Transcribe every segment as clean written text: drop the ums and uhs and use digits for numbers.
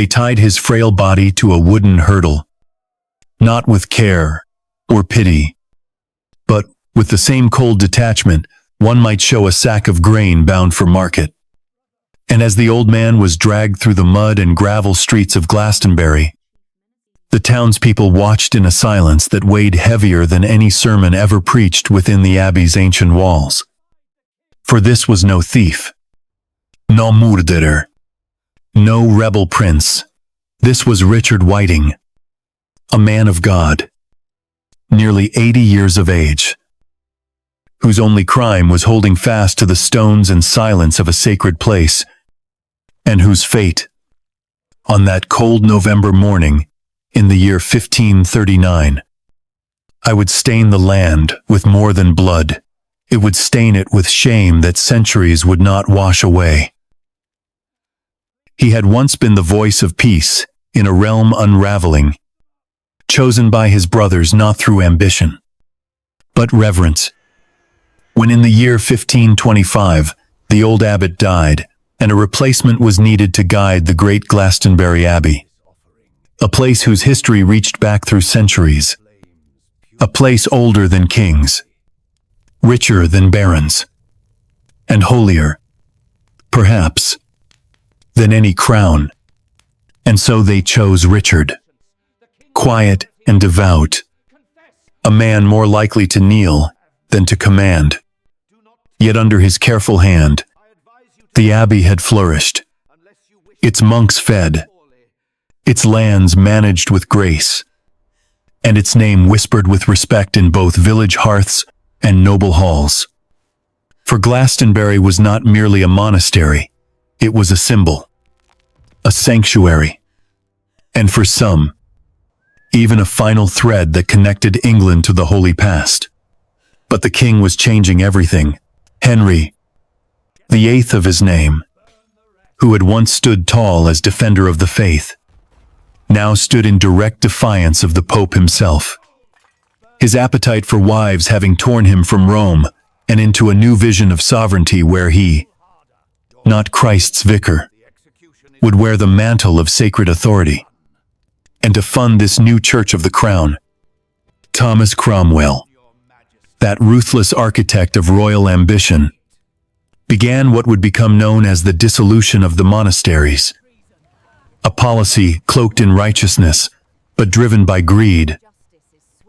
They tied his frail body to a wooden hurdle, not with care or pity, but with the same cold detachment one might show a sack of grain bound for market. And as the old man was dragged through the mud and gravel streets of Glastonbury, the townspeople watched in a silence that weighed heavier than any sermon ever preached within the abbey's ancient walls. For this was no thief, no murderer, no rebel prince. This was Richard Whiting, a man of God, nearly 80 years of age, whose only crime was holding fast to the stones and silence of a sacred place, and whose fate, on that cold November morning in the year 1539, I would stain the land with more than blood. It would stain it with shame that centuries would not wash away. He had once been the voice of peace in a realm unraveling, chosen by his brothers not through ambition, but reverence. When in the year 1525, the old abbot died, and a replacement was needed to guide the great Glastonbury Abbey, a place whose history reached back through centuries, a place older than kings, richer than barons, and holier, perhaps, than any crown. And so they chose Richard, quiet and devout, a man more likely to kneel than to command. Yet under his careful hand, the abbey had flourished, its monks fed, its lands managed with grace, and its name whispered with respect in both village hearths and noble halls. For Glastonbury was not merely a monastery, it was a symbol, a sanctuary, and for some, even a final thread that connected England to the holy past. But the king was changing everything. Henry VIII of his name, who had once stood tall as defender of the faith, now stood in direct defiance of the Pope himself, his appetite for wives having torn him from Rome and into a new vision of sovereignty where he, not Christ's vicar, would wear the mantle of sacred authority. And to fund this new church of the crown, Thomas Cromwell, that ruthless architect of royal ambition, began what would become known as the dissolution of the monasteries, a policy cloaked in righteousness, but driven by greed.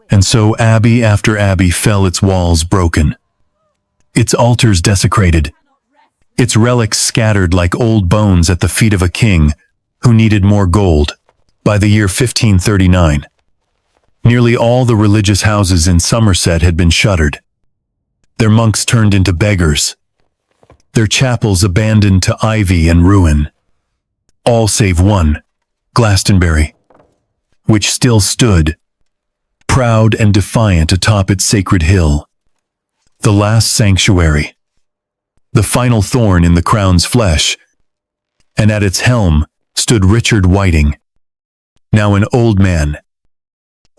And so abbey after abbey fell, its walls broken, its altars desecrated, its relics scattered like old bones at the feet of a king who needed more gold. By the year 1539, nearly all the religious houses in Somerset had been shuttered, their monks turned into beggars, their chapels abandoned to ivy and ruin, all save one, Glastonbury, which still stood, proud and defiant atop its sacred hill, the last sanctuary, the final thorn in the crown's flesh, and at its helm stood Richard Whiting, now an old man,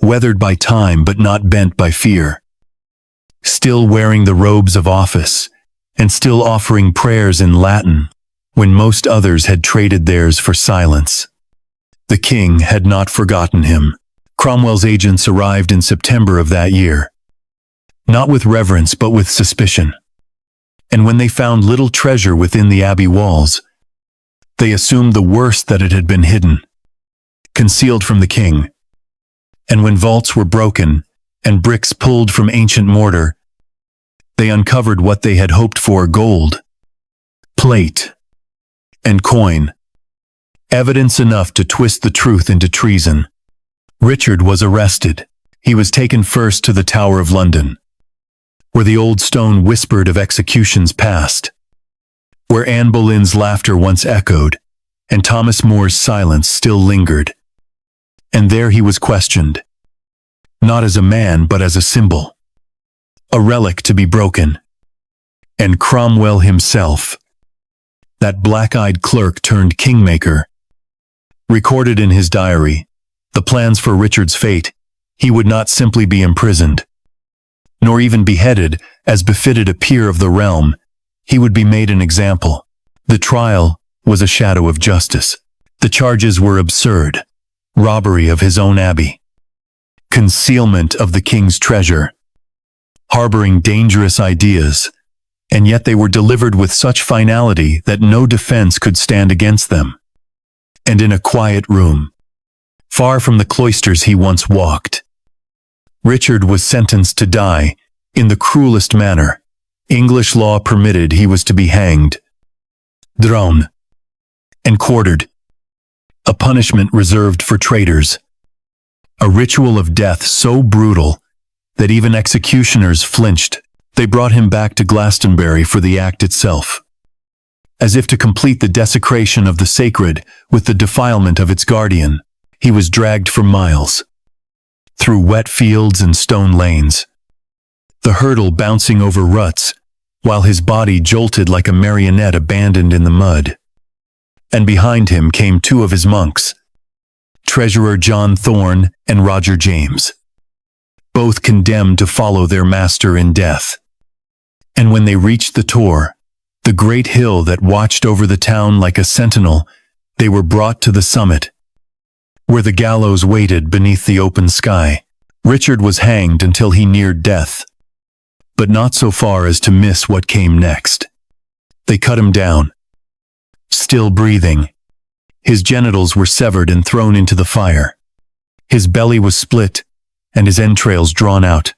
weathered by time but not bent by fear, still wearing the robes of office and still offering prayers in Latin when most others had traded theirs for silence. The king had not forgotten him. Cromwell's agents arrived in September of that year, not with reverence but with suspicion. And when they found little treasure within the abbey walls, they assumed the worst, that it had been hidden, concealed from the king. And when vaults were broken and bricks pulled from ancient mortar, they uncovered what they had hoped for: gold, plate, and coin, evidence enough to twist the truth into treason. Richard was arrested. He was taken first to the Tower of London, where the old stone whispered of executions past, where Anne Boleyn's laughter once echoed, and Thomas More's silence still lingered. And there he was questioned, not as a man but as a symbol, a relic to be broken. And Cromwell himself, that black-eyed clerk turned kingmaker, recorded in his diary the plans for Richard's fate. He would not simply be imprisoned, nor even beheaded as befitted a peer of the realm. He would be made an example. The trial was a shadow of justice. The charges were absurd: robbery of his own abbey, concealment of the king's treasure, harboring dangerous ideas, and yet they were delivered with such finality that no defense could stand against them. And in a quiet room, far from the cloisters he once walked, Richard was sentenced to die in the cruelest manner English law permitted. He was to be hanged, thrown, and quartered, a punishment reserved for traitors, a ritual of death so brutal that even executioners flinched. They brought him back to Glastonbury for the act itself, as if to complete the desecration of the sacred with the defilement of its guardian. He was dragged for miles, through wet fields and stone lanes, the hurdle bouncing over ruts, while his body jolted like a marionette abandoned in the mud. And behind him came two of his monks, Treasurer John Thorne and Roger James, both condemned to follow their master in death. And when they reached the Tor, the great hill that watched over the town like a sentinel, they were brought to the summit, where the gallows waited beneath the open sky. Richard was hanged until he neared death, but not so far as to miss what came next. They cut him down, still breathing. His genitals were severed and thrown into the fire. His belly was split, and his entrails drawn out,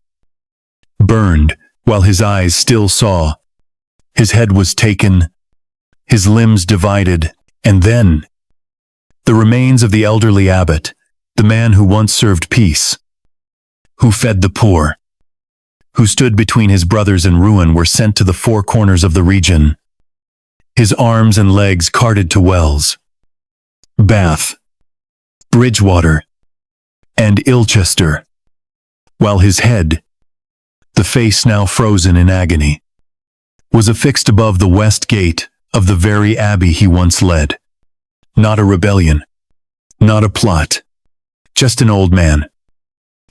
burned while his eyes still saw. His head was taken, his limbs divided, and then the remains of the elderly abbot, the man who once served peace, who fed the poor, who stood between his brothers and ruin, were sent to the four corners of the region, his arms and legs carted to Wells, Bath, Bridgewater, and Ilchester, while his head, the face now frozen in agony, was affixed above the west gate of the very abbey he once led. Not a rebellion, not a plot, just an old man,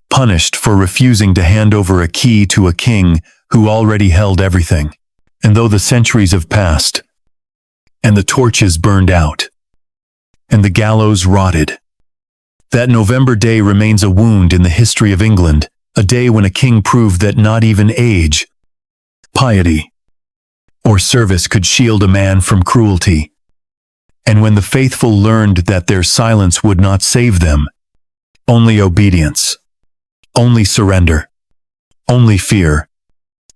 punished for refusing to hand over a key to a king who already held everything. And though the centuries have passed, and the torches burned out, and the gallows rotted, that November day remains a wound in the history of England, a day when a king proved that not even age, piety, or service could shield a man from cruelty. And when the faithful learned that their silence would not save them, only obedience, only surrender, only fear,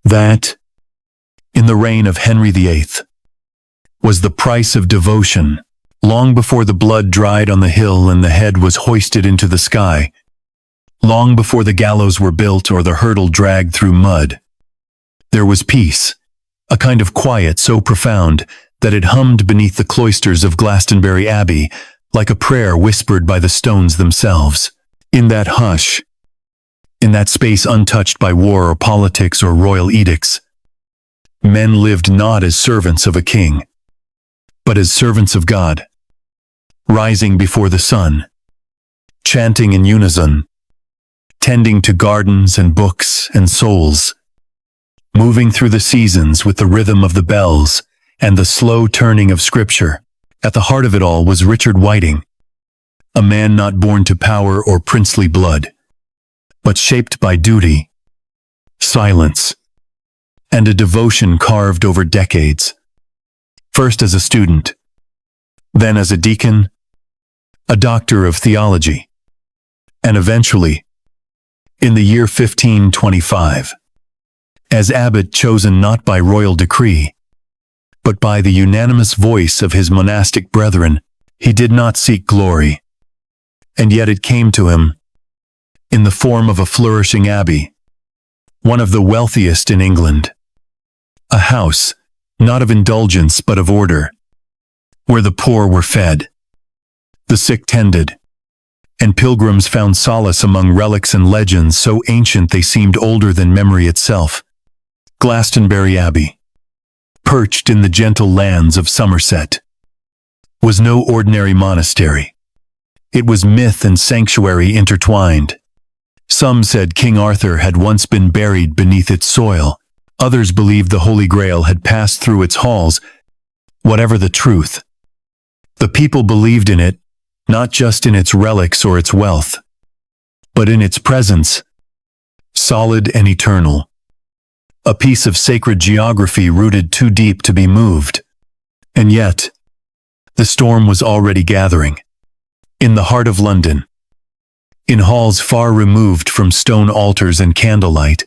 that, in the reign of Henry VIII, was the price of devotion. Long before the blood dried on the hill and the head was hoisted into the sky, long before the gallows were built or the hurdle dragged through mud, there was peace, a kind of quiet so profound that it hummed beneath the cloisters of Glastonbury Abbey like a prayer whispered by the stones themselves. In that hush, in that space untouched by war or politics or royal edicts, men lived not as servants of a king, but as servants of God, rising before the sun, chanting in unison, tending to gardens and books and souls, moving through the seasons with the rhythm of the bells and the slow turning of Scripture. At the heart of it all was Richard Whiting, a man not born to power or princely blood, but shaped by duty, silence, and a devotion carved over decades. First as a student, then as a deacon, a doctor of theology, and eventually, in the year 1525, as abbot chosen not by royal decree, but by the unanimous voice of his monastic brethren. He did not seek glory, and yet it came to him, in the form of a flourishing abbey, one of the wealthiest in England, a house, not of indulgence but of order, where the poor were fed, the sick tended, and pilgrims found solace among relics and legends so ancient they seemed older than memory itself. Glastonbury Abbey, perched in the gentle lands of Somerset, was no ordinary monastery. It was myth and sanctuary intertwined. Some said King Arthur had once been buried beneath its soil. Others believed the Holy Grail had passed through its halls. Whatever the truth, the people believed in it not just in its relics or its wealth, but in its presence, solid and eternal. A piece of sacred geography rooted too deep to be moved. And yet, the storm was already gathering. In the heart of London, in halls far removed from stone altars and candlelight,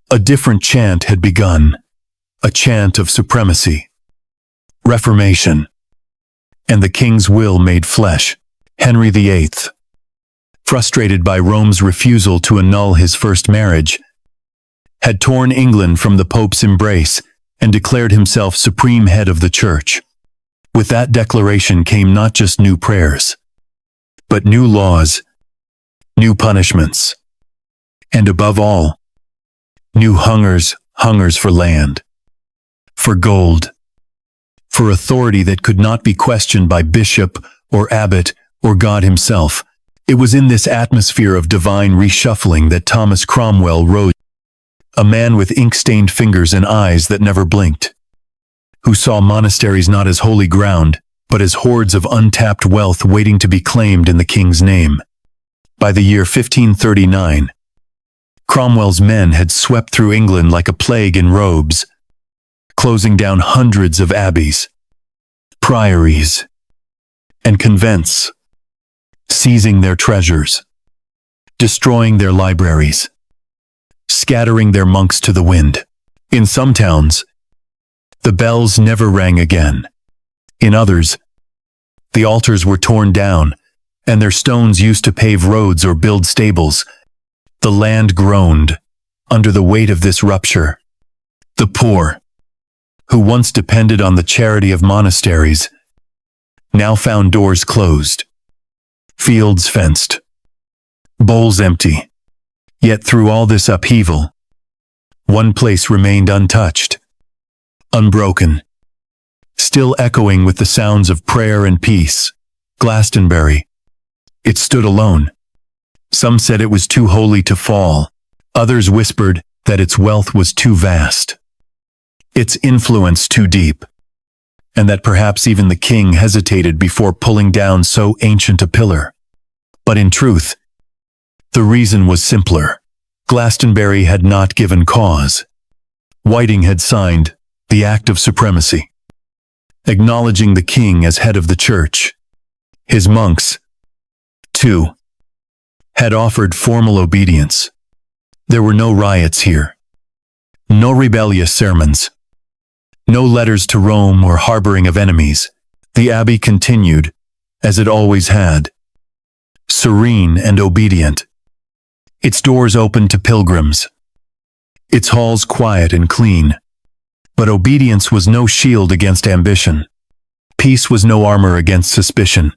a different chant had begun, a chant of supremacy, reformation, and the king's will made flesh. Henry VIII, frustrated by Rome's refusal to annul his first marriage, had torn England from the Pope's embrace and declared himself supreme head of the Church. With that declaration came not just new prayers, but new laws, new punishments, and above all, new hungers for land, for gold, for authority that could not be questioned by bishop or abbot or God himself. It was in this atmosphere of divine reshuffling that Thomas Cromwell rose, a man with ink-stained fingers and eyes that never blinked, who saw monasteries not as holy ground, but as hordes of untapped wealth waiting to be claimed in the king's name. By the year 1539, Cromwell's men had swept through England like a plague in robes, closing down hundreds of abbeys, priories, and convents, seizing their treasures, destroying their libraries, scattering their monks to the wind. In some towns, the bells never rang again. In others, the altars were torn down, and their stones used to pave roads or build stables. The land groaned under the weight of this rupture. The poor, who once depended on the charity of monasteries, now found doors closed, fields fenced, bowls empty. Yet through all this upheaval, one place remained untouched, unbroken, still echoing with the sounds of prayer and peace. Glastonbury. It stood alone. Some said it was too holy to fall. Others whispered that its wealth was too vast, its influence too deep, and that perhaps even the king hesitated before pulling down so ancient a pillar. But in truth, the reason was simpler. Glastonbury had not given cause. Whiting had signed the Act of Supremacy, acknowledging the king as head of the church. His monks, too, had offered formal obedience. There were no riots here, no rebellious sermons, no letters to Rome or harboring of enemies. The abbey continued, as it always had, serene and obedient. Its doors open to pilgrims, its halls quiet and clean. But obedience was no shield against ambition. Peace was no armor against suspicion.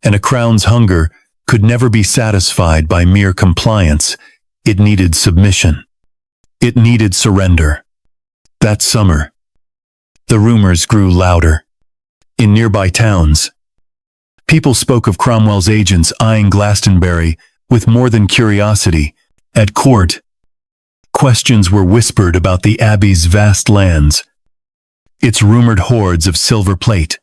And a crown's hunger could never be satisfied by mere compliance. It needed submission. It needed surrender. That summer, the rumors grew louder. In nearby towns, people spoke of Cromwell's agents eyeing Glastonbury with more than curiosity. At court, questions were whispered about the abbey's vast lands, its rumored hoards of silver plate,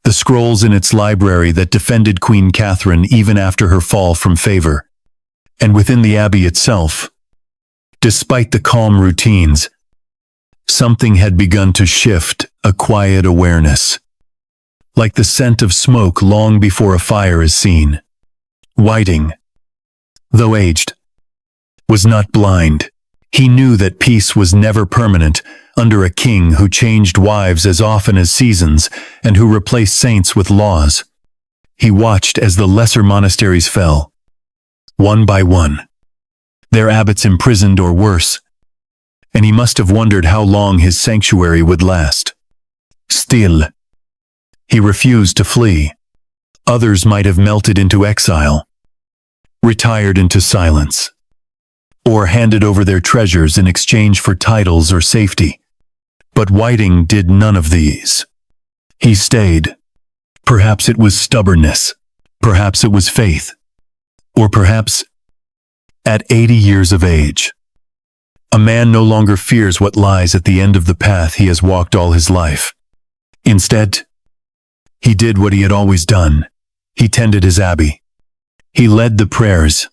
the scrolls in its library that defended Queen Catherine even after her fall from favor. And within the abbey itself, despite the calm routines, something had begun to shift, a quiet awareness, like the scent of smoke long before a fire is seen. Whiting, though aged, was not blind. He knew that peace was never permanent under a king who changed wives as often as seasons and who replaced saints with laws. He watched as the lesser monasteries fell, one by one, their abbots imprisoned or worse, and he must have wondered how long his sanctuary would last. Still, he refused to flee. Others might have melted into exile, retired into silence, or handed over their treasures in exchange for titles or safety. But Whiting did none of these. He stayed. Perhaps it was stubbornness, perhaps it was faith, or perhaps, at 80 years of age, a man no longer fears what lies at the end of the path he has walked all his life. Instead, he did what he had always done. He tended his abbey. He led the prayers.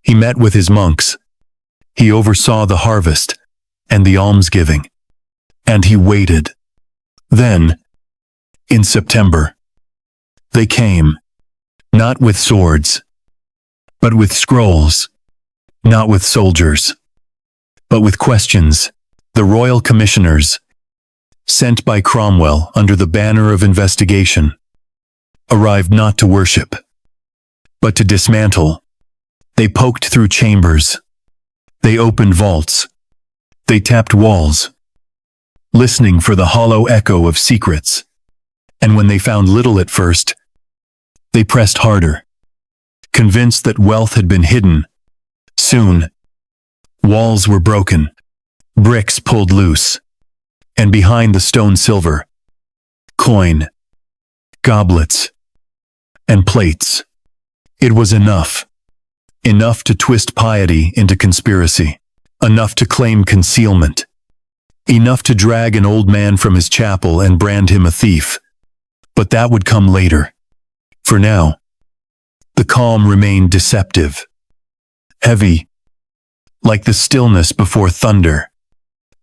He met with his monks. He oversaw the harvest and the almsgiving. And he waited. Then, in September, they came, not with swords, but with scrolls, not with soldiers, but with questions. The royal commissioners, sent by Cromwell under the banner of investigation, arrived not to worship, but to dismantle. They poked through chambers. They opened vaults. They tapped walls, listening for the hollow echo of secrets. And when they found little at first, they pressed harder, convinced that wealth had been hidden. Soon, walls were broken, bricks pulled loose, and behind the stone silver, coin, goblets, and plates. It was enough. Enough to twist piety into conspiracy. Enough to claim concealment. Enough to drag an old man from his chapel and brand him a thief. But that would come later. For now, the calm remained deceptive. Heavy, like the stillness before thunder.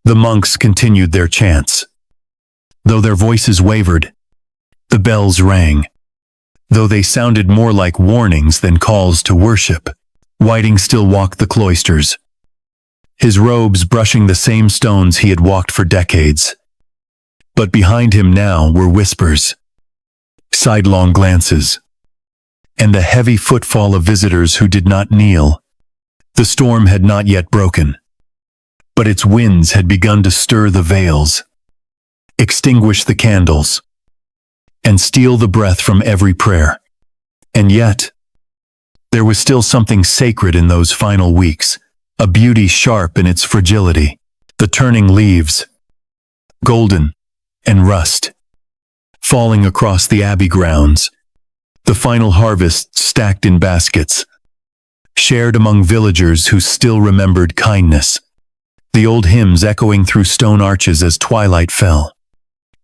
The monks continued their chants. Though their voices wavered, the bells rang. Though they sounded more like warnings than calls to worship, Whiting still walked the cloisters, his robes brushing the same stones he had walked for decades. But behind him now were whispers, sidelong glances, and the heavy footfall of visitors who did not kneel. The storm had not yet broken, but its winds had begun to stir the veils, extinguish the candles, and steal the breath from every prayer. And yet, there was still something sacred in those final weeks, a beauty sharp in its fragility. The turning leaves, golden and rust, falling across the abbey grounds. The final harvest stacked in baskets, shared among villagers who still remembered kindness. The old hymns echoing through stone arches as twilight fell.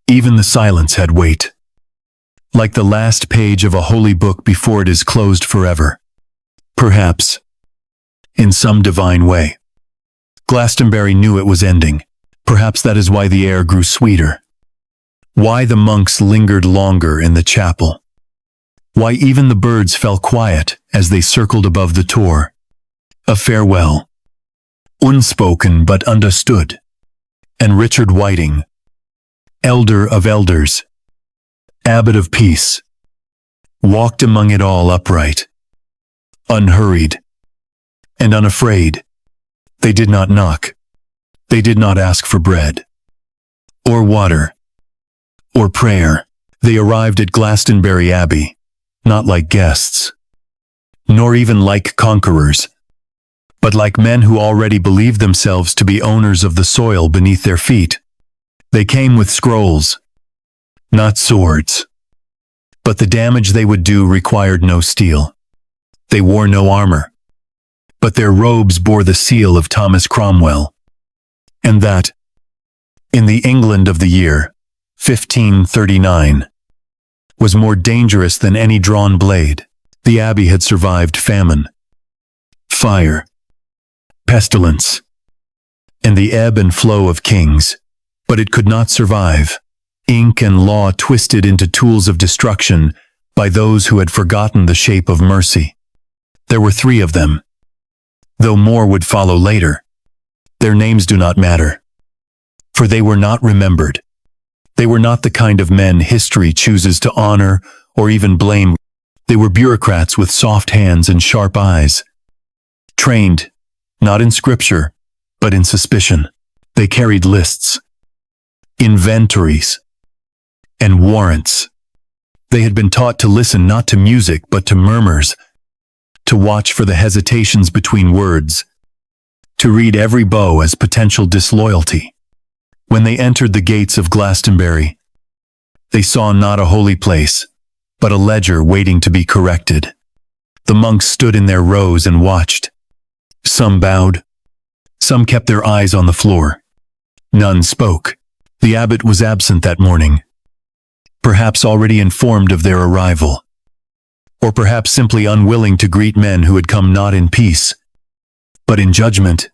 Even the silence had weight, like the last page of a holy book before it is closed forever. Perhaps, in some divine way, Glastonbury knew it was ending. Perhaps that is why the air grew sweeter. Why the monks lingered longer in the chapel. Why even the birds fell quiet as they circled above the tor. A farewell, unspoken but understood. And Richard Whiting, elder of elders, abbot of peace, walked among it all upright, unhurried, and unafraid. They did not knock. They did not ask for bread, or water, or prayer. They arrived at Glastonbury Abbey, not like guests, nor even like conquerors, but like men who already believed themselves to be owners of the soil beneath their feet. They came with scrolls, not swords. But the damage they would do required no steel. They wore no armor, but their robes bore the seal of Thomas Cromwell. And that, in the England of the year 1539, was more dangerous than any drawn blade. The abbey had survived famine, fire, pestilence, and the ebb and flow of kings, but it could not survive ink and law twisted into tools of destruction by those who had forgotten the shape of mercy. There were 3 of them, though more would follow later. Their names do not matter, for they were not remembered. They were not the kind of men history chooses to honor or even blame. They were bureaucrats with soft hands and sharp eyes, trained, not in scripture, but in suspicion. They carried lists, inventories, and warrants. They had been taught to listen not to music but to murmurs, to watch for the hesitations between words, to read every bow as potential disloyalty. When they entered the gates of Glastonbury, they saw not a holy place, but a ledger waiting to be corrected. The monks stood in their rows and watched. Some bowed. Some kept their eyes on the floor. None spoke. The abbot was absent that morning, perhaps already informed of their arrival. or perhaps simply unwilling to greet men who had come not in peace, but in judgment.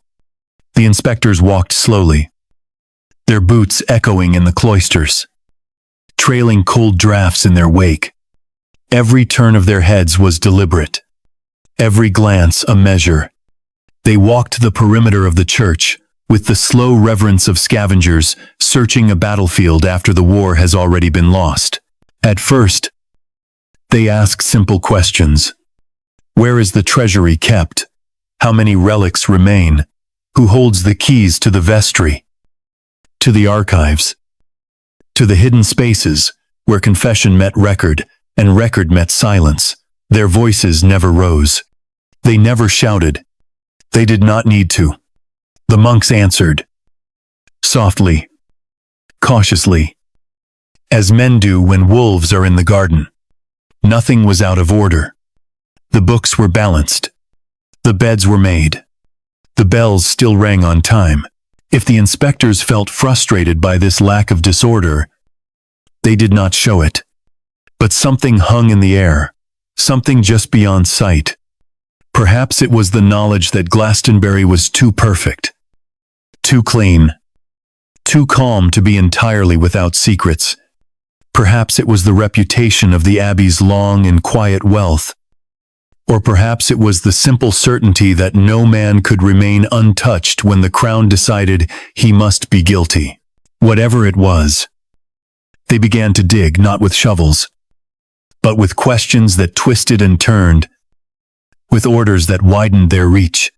The inspectors walked slowly, their boots echoing in the cloisters, trailing cold draughts in their wake. Every turn of their heads was deliberate, every glance a measure. They walked the perimeter of the church with the slow reverence of scavengers searching a battlefield after the war has already been lost. At first, they asked simple questions. Where is the treasury kept? How many relics remain? Who holds the keys to the vestry? To the archives? To the hidden spaces where confession met record and record met silence? Their voices never rose. They never shouted. They did not need to. The monks answered, softly, cautiously, as men do when wolves are in the garden. Nothing was out of order. The books were balanced. The beds were made. The bells still rang on time. If the inspectors felt frustrated by this lack of disorder, they did not show it. But something hung in the air, something just beyond sight. Perhaps it was the knowledge that Glastonbury was too perfect, too clean, too calm to be entirely without secrets. Perhaps it was the reputation of the abbey's long and quiet wealth. Or perhaps it was the simple certainty that no man could remain untouched when the crown decided he must be guilty. Whatever it was, they began to dig not with shovels, but with questions that twisted and turned, with orders that widened their reach,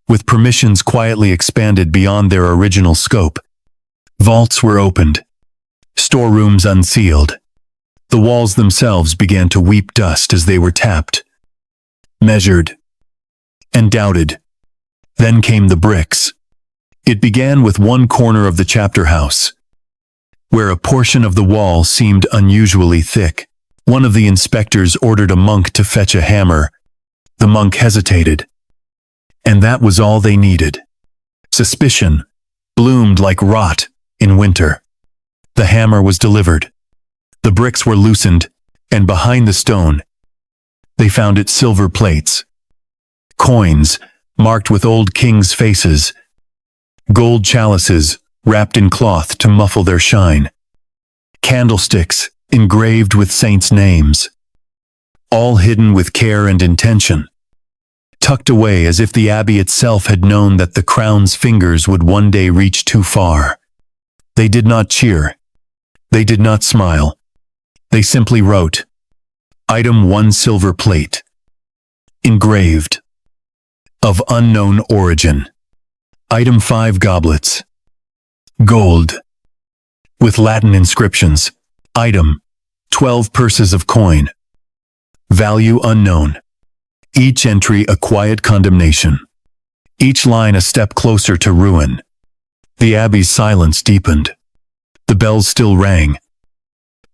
with permissions quietly expanded beyond their original scope. Vaults were opened, storerooms unsealed. The walls themselves began to weep dust as they were tapped, measured, and doubted. Then came the bricks. It began with one corner of the chapter house, where a portion of the wall seemed unusually thick. One of the inspectors ordered a monk to fetch a hammer. The monk hesitated, and that was all they needed. Suspicion bloomed like rot in winter. The hammer was delivered. The bricks were loosened, and behind the stone, they found its silver plates, coins marked with old kings' faces, gold chalices wrapped in cloth to muffle their shine, candlesticks engraved with saints' names, all hidden with care and intention, tucked away as if the abbey itself had known that the crown's fingers would one day reach too far. They did not cheer. They did not smile. They simply wrote, Item 1 silver plate, engraved, of unknown origin. Item 5 goblets, gold, with Latin inscriptions. Item 12 purses of coin, value unknown. Each entry a quiet condemnation, each line a step closer to ruin. The abbey's silence deepened. The bells still rang,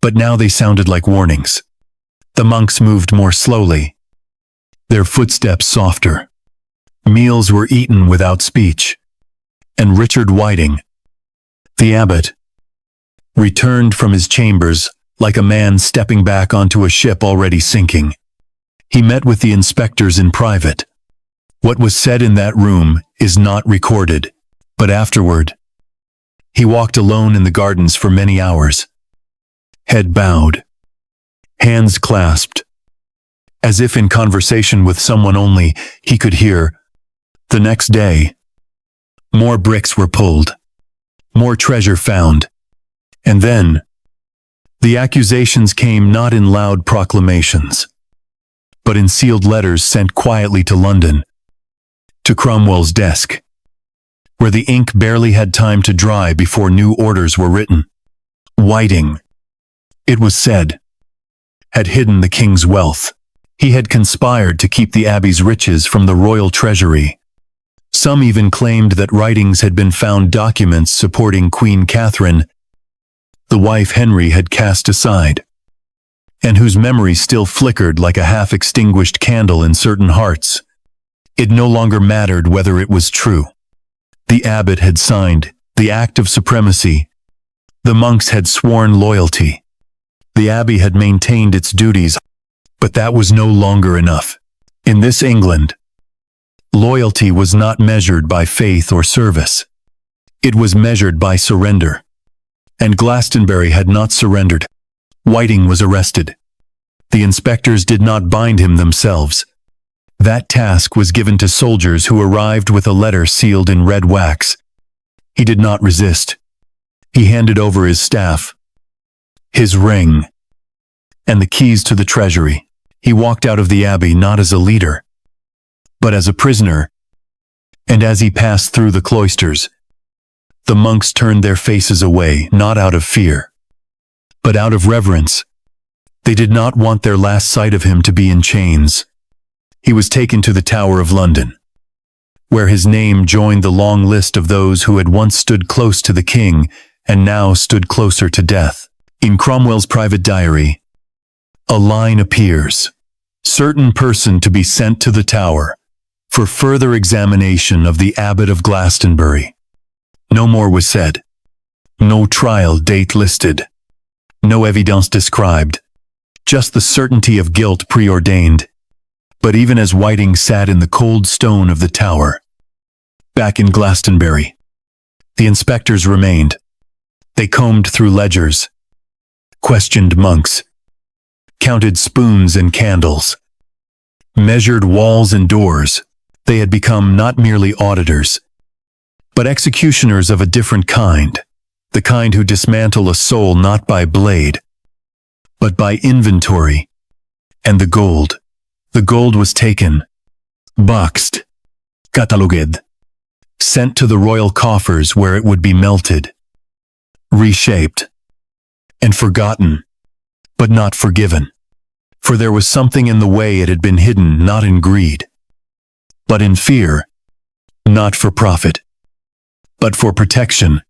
but now they sounded like warnings. The monks moved more slowly, their footsteps softer. Meals were eaten without speech, and Richard Whiting, the abbot, returned from his chambers like a man stepping back onto a ship already sinking. He met with the inspectors in private. What was said in that room is not recorded, but afterward, he walked alone in the gardens for many hours, head bowed, hands clasped, as if in conversation with someone only he could hear. The next day, more bricks were pulled, more treasure found, and then, the accusations came not in loud proclamations, but in sealed letters sent quietly to London, to Cromwell's desk, where the ink barely had time to dry before new orders were written. Whiting, it was said, had hidden the king's wealth. He had conspired to keep the abbey's riches from the royal treasury. Some even claimed that writings had been found, documents supporting Queen Catherine, the wife Henry had cast aside, and whose memory still flickered like a half-extinguished candle in certain hearts. It no longer mattered whether it was true. The abbot had signed the act of supremacy. The monks had sworn loyalty. The abbey had maintained its duties. But that was no longer enough. In this England, loyalty was not measured by faith or service. It was measured by surrender. And Glastonbury had not surrendered. Whiting was arrested. The inspectors did not bind him themselves. That task was given to soldiers who arrived with a letter sealed in red wax. He did not resist. He handed over his staff, his ring, and the keys to the treasury. He walked out of the abbey not as a leader, but as a prisoner. And as he passed through the cloisters, the monks turned their faces away, not out of fear, but out of reverence. They did not want their last sight of him to be in chains. He was taken to the Tower of London, where his name joined the long list of those who had once stood close to the king and now stood closer to death. In Cromwell's private diary, a line appears: certain person to be sent to the Tower for further examination of the Abbot of Glastonbury. No more was said. No trial date listed. No evidence described. Just the certainty of guilt preordained. But even as Whiting sat in the cold stone of the Tower, back in Glastonbury, the inspectors remained. They combed through ledgers, questioned monks, counted spoons and candles, measured walls and doors. They had become not merely auditors, but executioners of a different kind, the kind who dismantle a soul not by blade, but by inventory. And the gold was taken, boxed, catalogued, sent to the royal coffers where it would be melted, reshaped, and forgotten, but not forgiven. For there was something in the way it had been hidden, not in greed, but in fear, not for profit, but for protection.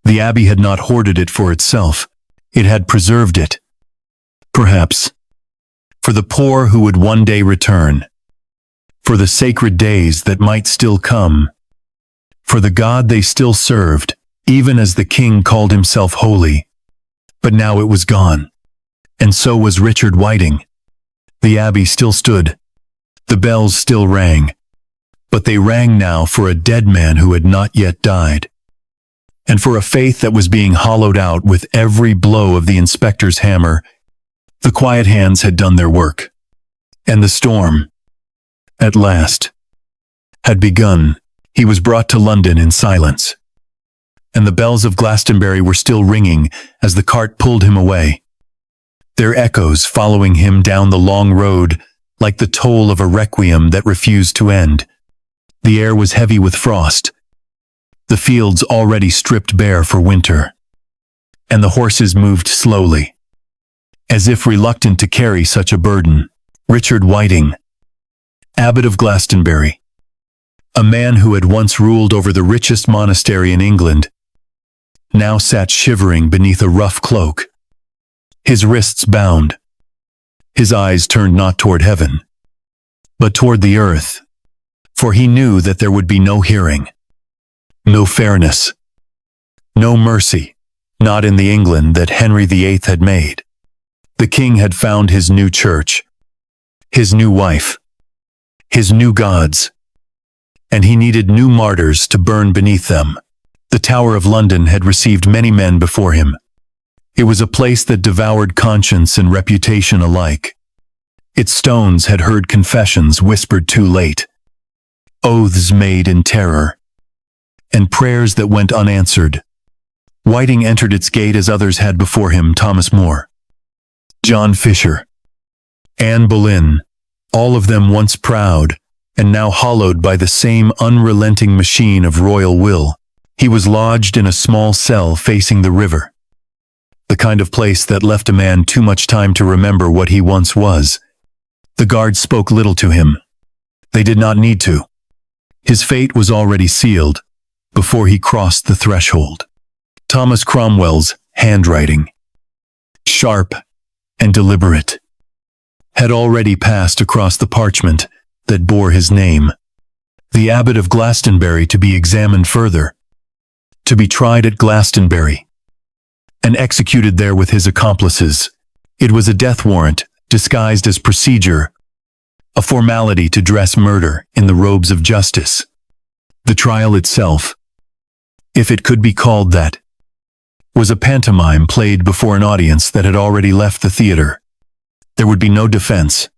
The abbey had not hoarded it for itself. It had preserved it. Perhaps for the poor who would one day return, for the sacred days that might still come, for the God they still served, even as the king called himself holy. But now it was gone. And so was Richard Whiting. The abbey still stood. The bells still rang. But they rang now for a dead man who had not yet died, and for a faith that was being hollowed out with every blow of the inspector's hammer. The quiet hands had done their work, and the storm, at last, had begun. He was brought to London in silence, and the bells of Glastonbury were still ringing as the cart pulled him away, their echoes following him down the long road like the toll of a requiem that refused to end. The air was heavy with frost, the fields already stripped bare for winter, and the horses moved slowly, as if reluctant to carry such a burden. Richard Whiting, Abbot of Glastonbury, a man who had once ruled over the richest monastery in England, now sat shivering beneath a rough cloak, his wrists bound, his eyes turned not toward heaven, but toward the earth, for he knew that there would be no hearing, no fairness, no mercy, not in the England that Henry VIII had made. The king had found his new church, his new wife, his new gods, and he needed new martyrs to burn beneath them. The Tower of London had received many men before him. It was a place that devoured conscience and reputation alike. Its stones had heard confessions whispered too late, oaths made in terror, and prayers that went unanswered. Whiting entered its gate as others had before him: Thomas More, John Fisher, Anne Boleyn, all of them once proud, and now hollowed by the same unrelenting machine of royal will. He was lodged in a small cell facing the river, the kind of place that left a man too much time to remember what he once was. The guards spoke little to him. They did not need to. His fate was already sealed before he crossed the threshold. Thomas Cromwell's handwriting, sharp and deliberate, had already passed across the parchment that bore his name. The Abbot of Glastonbury to be examined further, to be tried at Glastonbury, and executed there with his accomplices. It was a death warrant, disguised as procedure, a formality to dress murder in the robes of justice. The trial itself, if it could be called that, was a pantomime played before an audience that had already left the theater. There would be no defense,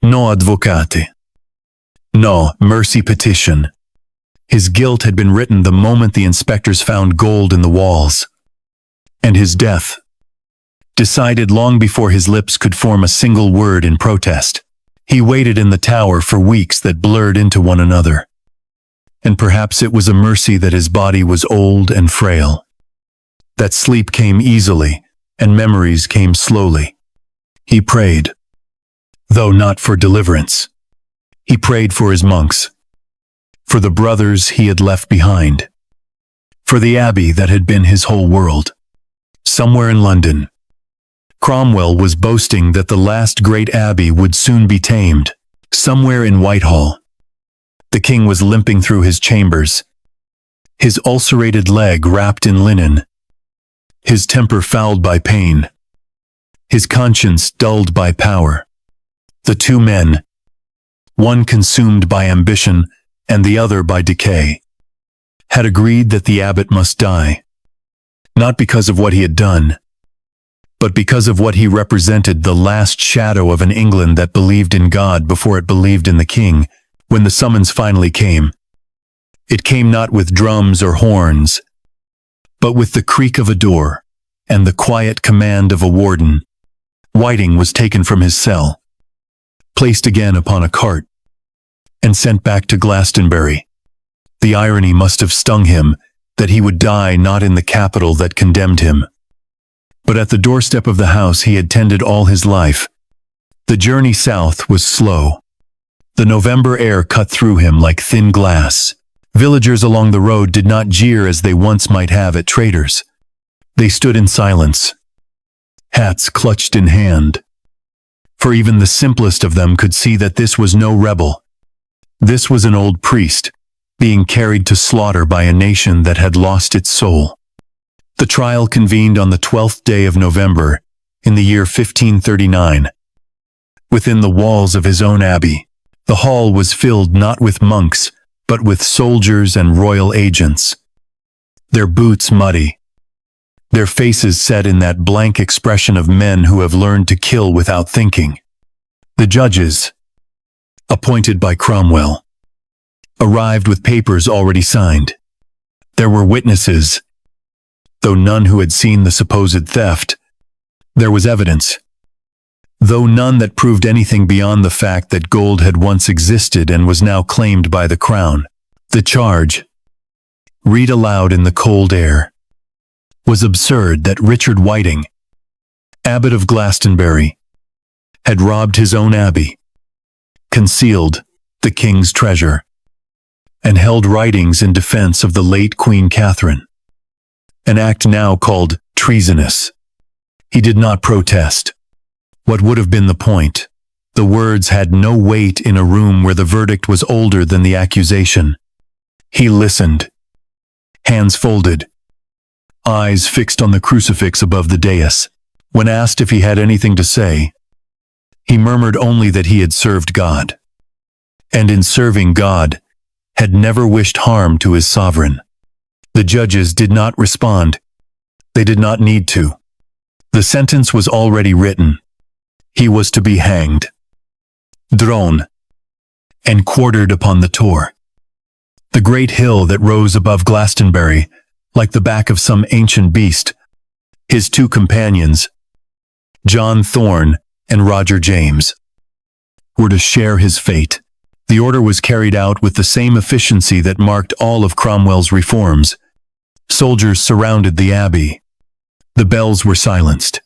no advocate, no mercy petition. His guilt had been written the moment the inspectors found gold in the walls. And his death, decided long before his lips could form a single word in protest. He waited in the tower for weeks that blurred into one another. And perhaps it was a mercy that his body was old and frail, that sleep came easily and memories came slowly. He prayed, though not for deliverance. He prayed for his monks, for the brothers he had left behind, for the abbey that had been his whole world. Somewhere in London, Cromwell was boasting that the last great abbey would soon be tamed. Somewhere in Whitehall, the king was limping through his chambers, his ulcerated leg wrapped in linen, his temper fouled by pain, his conscience dulled by power. The two men, one consumed by ambition and the other by decay, had agreed that the abbot must die, not because of what he had done, but because of what he represented, the last shadow of an England that believed in God before it believed in the king. When the summons finally came, it came not with drums or horns, but with the creak of a door and the quiet command of a warden. Whiting was taken from his cell, placed again upon a cart, and sent back to Glastonbury. The irony must have stung him that he would die not in the capital that condemned him, but at the doorstep of the house he had tended all his life. The journey south was slow. The November air cut through him like thin glass. Villagers along the road did not jeer as they once might have at traders. They stood in silence, hats clutched in hand, for even the simplest of them could see that this was no rebel. This was an old priest, being carried to slaughter by a nation that had lost its soul. The trial convened on the 12th day of November, in the year 1539. Within the walls of his own abbey, the hall was filled not with monks, but with soldiers and royal agents, their boots muddy, their faces set in that blank expression of men who have learned to kill without thinking. The judges, appointed by Cromwell, arrived with papers already signed. There were witnesses, though none who had seen the supposed theft. There was evidence, though none that proved anything beyond the fact that gold had once existed and was now claimed by the crown. The charge, read aloud in the cold air, was absurd that Richard Whiting, Abbot of Glastonbury, had robbed his own abbey, concealed the king's treasure, and held writings in defense of the late Queen Catherine, an act now called treasonous. He did not protest. What would have been the point? The words had no weight in a room where the verdict was older than the accusation. He listened, hands folded, eyes fixed on the crucifix above the dais. When asked if he had anything to say, he murmured only that he had served God, and in serving God, had never wished harm to his sovereign. The judges did not respond. They did not need to. The sentence was already written. He was to be hanged, drawn, and quartered upon the Tor, the great hill that rose above Glastonbury, like the back of some ancient beast. His two companions, John Thorne and Roger James, were to share his fate. The order was carried out with the same efficiency that marked all of Cromwell's reforms. Soldiers surrounded the abbey. The bells were silenced.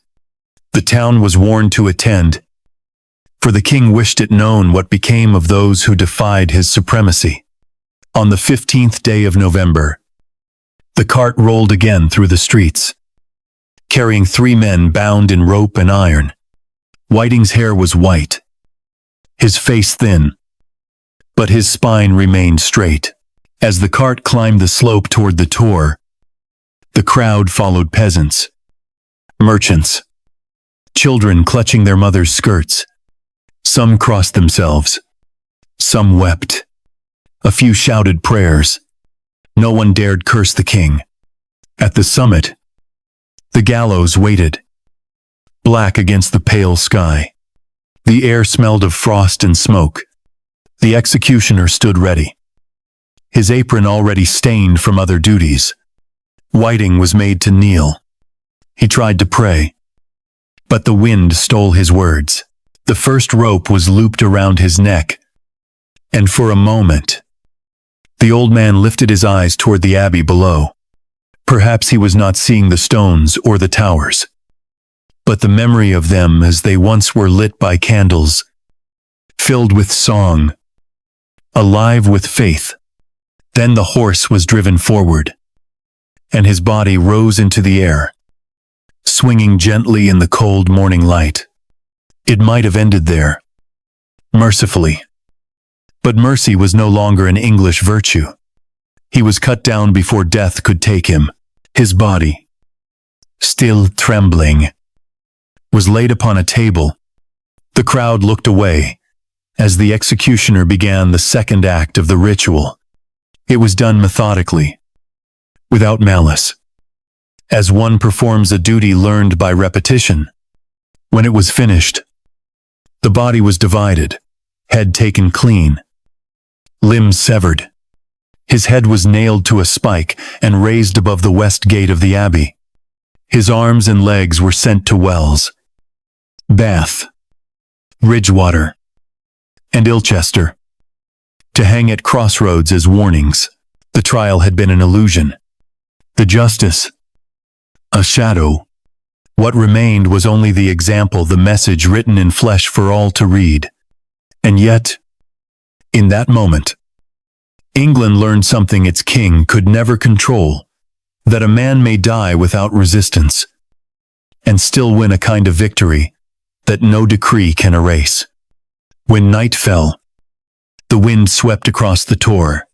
The town was warned to attend, for the king wished it known what became of those who defied his supremacy. On the 15th day of November, the cart rolled again through the streets, carrying 3 men bound in rope and iron. Whiting's hair was white, his face thin, but his spine remained straight. As the cart climbed the slope toward the Tor, the crowd followed peasants, merchants, children clutching their mothers' skirts. Some crossed themselves. Some wept. A few shouted prayers. No one dared curse the king. At the summit, the gallows waited, black against the pale sky. The air smelled of frost and smoke. The executioner stood ready, his apron already stained from other duties. Whiting was made to kneel. He tried to pray, but the wind stole his words. The first rope was looped around his neck, and for a moment, the old man lifted his eyes toward the abbey below. Perhaps he was not seeing the stones or the towers, but the memory of them as they once were lit by candles, filled with song, alive with faith. Then the horse was driven forward, and his body rose into the air, swinging gently in the cold morning light. It might have ended there, mercifully. But mercy was no longer an English virtue. He was cut down before death could take him. His body, still trembling, was laid upon a table. The crowd looked away as the executioner began the second act of the ritual. It was done methodically, without malice, as one performs a duty learned by repetition. When it was finished, the body was divided, head taken clean, limbs severed. His head was nailed to a spike and raised above the west gate of the abbey. His arms and legs were sent to Wells, Bath, Ridgewater, and Ilchester, to hang at crossroads as warnings. The trial had been an illusion. The justice, a shadow. What remained was only the example, the message written in flesh for all to read. And yet, in that moment, England learned something its king could never control, that a man may die without resistance, and still win a kind of victory that no decree can erase. When night fell, the wind swept across the tor,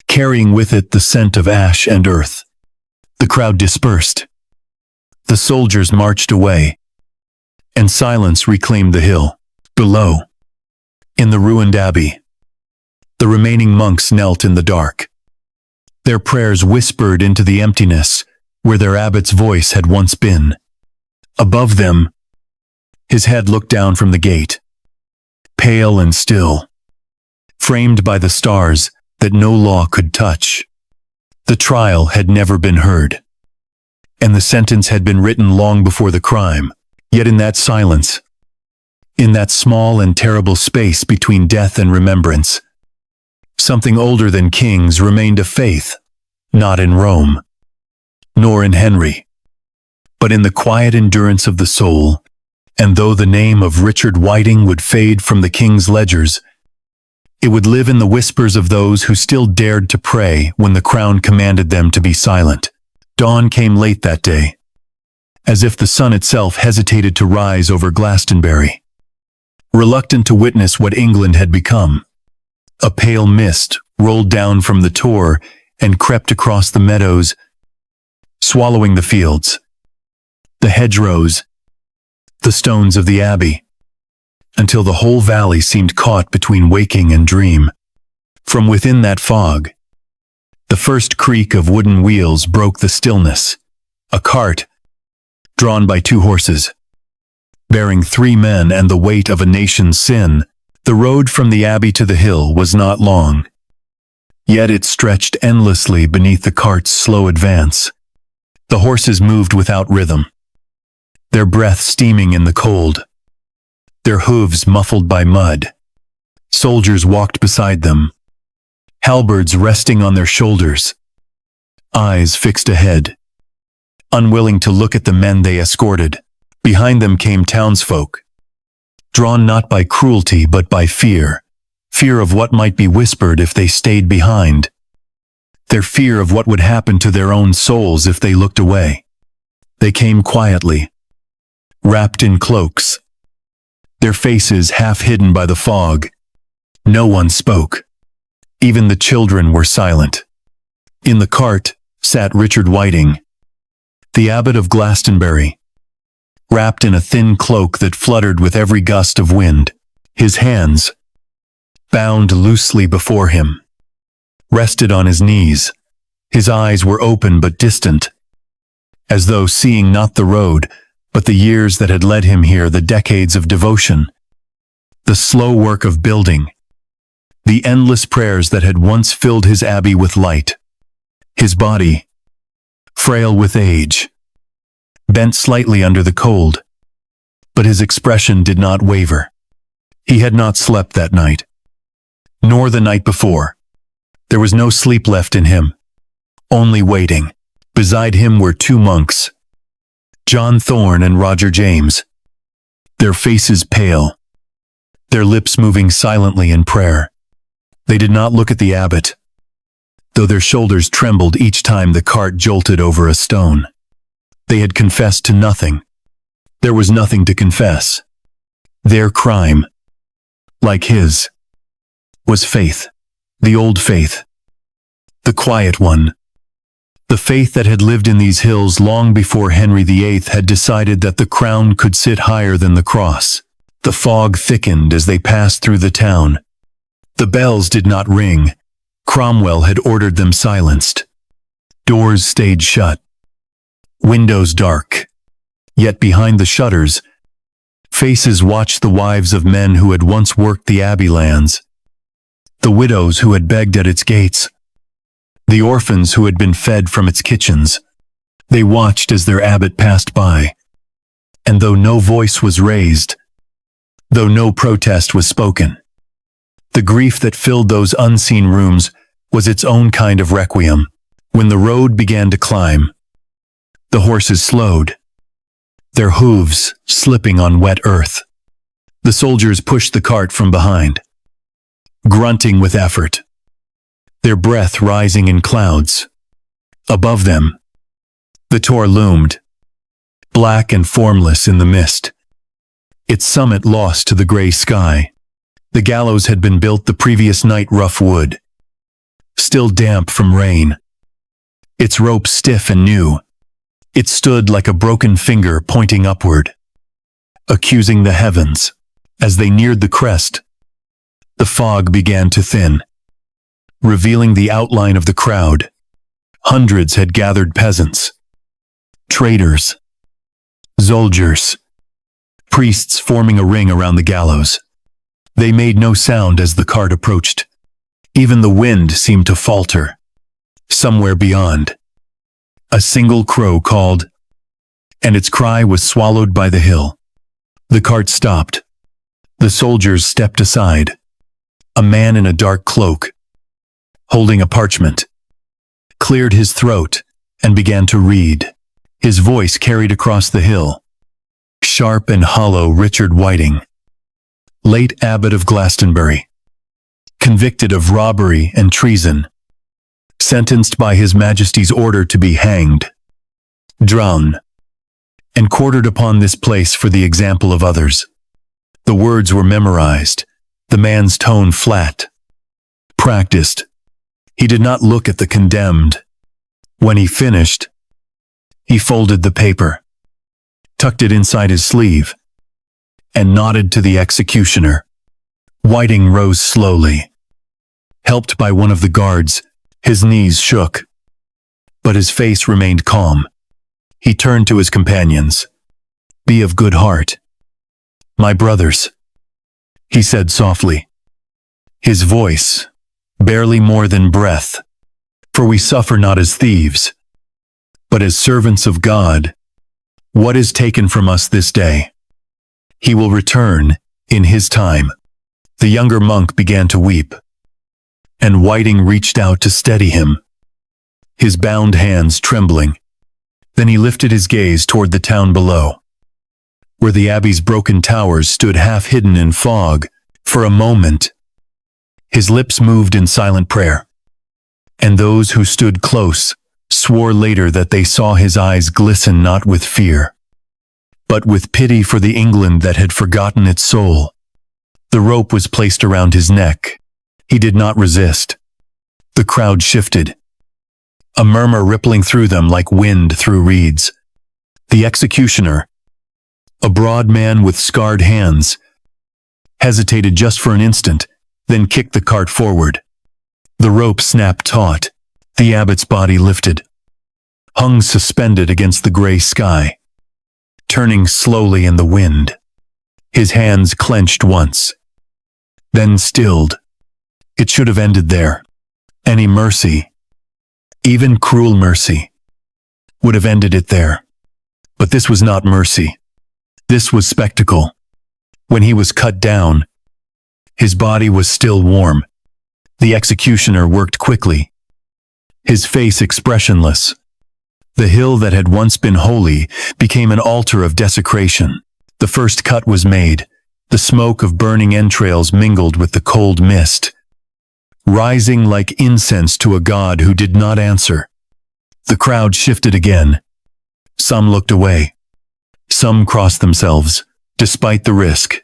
carrying with it the scent of ash and earth. The crowd dispersed. The soldiers marched away, and silence reclaimed the hill. Below, in the ruined abbey, the remaining monks knelt in the dark. Their prayers whispered into the emptiness where their abbot's voice had once been. Above them, his head looked down from the gate, pale and still, framed by the stars that no law could touch. The trial had never been heard, and the sentence had been written long before the crime. Yet in that silence, in that small and terrible space between death and remembrance, something older than kings remained a faith, not in Rome, nor in Henry, but in the quiet endurance of the soul. And though the name of Richard Whiting would fade from the king's ledgers, it would live in the whispers of those who still dared to pray when the crown commanded them to be silent. Dawn came late that day, as if the sun itself hesitated to rise over Glastonbury, reluctant to witness what England had become. A pale mist rolled down from the tor and crept across the meadows, swallowing the fields, the hedgerows, the stones of the abbey, until the whole valley seemed caught between waking and dream. From within that fog, the first creak of wooden wheels broke the stillness. A cart, drawn by 2 horses, bearing 3 men and the weight of a nation's sin. The road from the abbey to the hill was not long, yet it stretched endlessly beneath the cart's slow advance. The horses moved without rhythm, their breath steaming in the cold, their hooves muffled by mud. Soldiers walked beside them, halberds resting on their shoulders, eyes fixed ahead, unwilling to look at the men they escorted. Behind them came townsfolk, drawn not by cruelty but by fear, fear of what might be whispered if they stayed behind, their fear of what would happen to their own souls if they looked away. They came quietly, wrapped in cloaks, their faces half hidden by the fog. No one spoke. Even the children were silent. In the cart sat Richard Whiting, the Abbot of Glastonbury, wrapped in a thin cloak that fluttered with every gust of wind. His hands, bound loosely before him, rested on his knees. His eyes were open but distant, as though seeing not the road, but the years that had led him here, the decades of devotion, the slow work of building, the endless prayers that had once filled his abbey with light. His body, frail with age, bent slightly under the cold, but his expression did not waver. He had not slept that night, nor the night before. There was no sleep left in him, only waiting. Beside him were two monks, John Thorne and Roger James, their faces pale, their lips moving silently in prayer. They did not look at the abbot, though their shoulders trembled each time the cart jolted over a stone. They had confessed to nothing. There was nothing to confess. Their crime, like his, was faith, the old faith, the quiet one, the faith that had lived in these hills long before Henry VIII had decided that the crown could sit higher than the cross. The fog thickened as they passed through the town. The bells did not ring. Cromwell had ordered them silenced. Doors stayed shut, windows dark. Yet behind the shutters, faces watched the wives of men who had once worked the abbey lands, the widows who had begged at its gates, the orphans who had been fed from its kitchens. They watched as their abbot passed by, and though no voice was raised, though no protest was spoken, the grief that filled those unseen rooms was its own kind of requiem. When the road began to climb, the horses slowed, their hooves slipping on wet earth. The soldiers pushed the cart from behind, grunting with effort, their breath rising in clouds. Above them, the tor loomed, black and formless in the mist, its summit lost to the gray sky. The gallows had been built the previous night, rough wood, still damp from rain, its rope stiff and new. It stood like a broken finger pointing upward, accusing the heavens. As they neared the crest, the fog began to thin, revealing the outline of the crowd. Hundreds had gathered: peasants, traders, soldiers, priests forming a ring around the gallows. They made no sound as the cart approached. Even the wind seemed to falter. Somewhere beyond, a single crow called, and its cry was swallowed by the hill. The cart stopped. The soldiers stepped aside. A man in a dark cloak, holding a parchment, cleared his throat and began to read. His voice carried across the hill. Sharp and hollow: Richard Whiting, late Abbot of Glastonbury, convicted of robbery and treason, sentenced by His Majesty's order to be hanged, drowned, and quartered upon this place for the example of others. The words were memorized, the man's tone flat, practiced. He did not look at the condemned. When he finished, he folded the paper, tucked it inside his sleeve, and nodded to the executioner. Whiting rose slowly. Helped by one of the guards, his knees shook, but his face remained calm. He turned to his companions. "Be of good heart, my brothers," he said softly, his voice barely more than breath. "For we suffer not as thieves, but as servants of God. What is taken from us this day, He will return in His time." The younger monk began to weep, and Whiting reached out to steady him, his bound hands trembling. Then he lifted his gaze toward the town below, where the abbey's broken towers stood half hidden in fog. For a moment, his lips moved in silent prayer, and those who stood close swore later that they saw his eyes glisten not with fear, but with pity for the England that had forgotten its soul. The rope was placed around his neck. He did not resist. The crowd shifted, a murmur rippling through them like wind through reeds. The executioner, A broad man with scarred hands hesitated just for an instant, then kicked the cart forward. The rope snapped taut. The abbot's body lifted, hung suspended against the gray sky, turning slowly in the wind. His hands clenched once, then stilled. It should have ended there. Any mercy, even cruel mercy, would have ended it there. But this was not mercy. This was spectacle. When he was cut down, his body was still warm. The executioner worked quickly, his face expressionless. The hill that had once been holy became an altar of desecration. The first cut was made. The smoke of burning entrails mingled with the cold mist, rising like incense to a god who did not answer. The crowd shifted again. Some looked away. Some crossed themselves, despite the risk.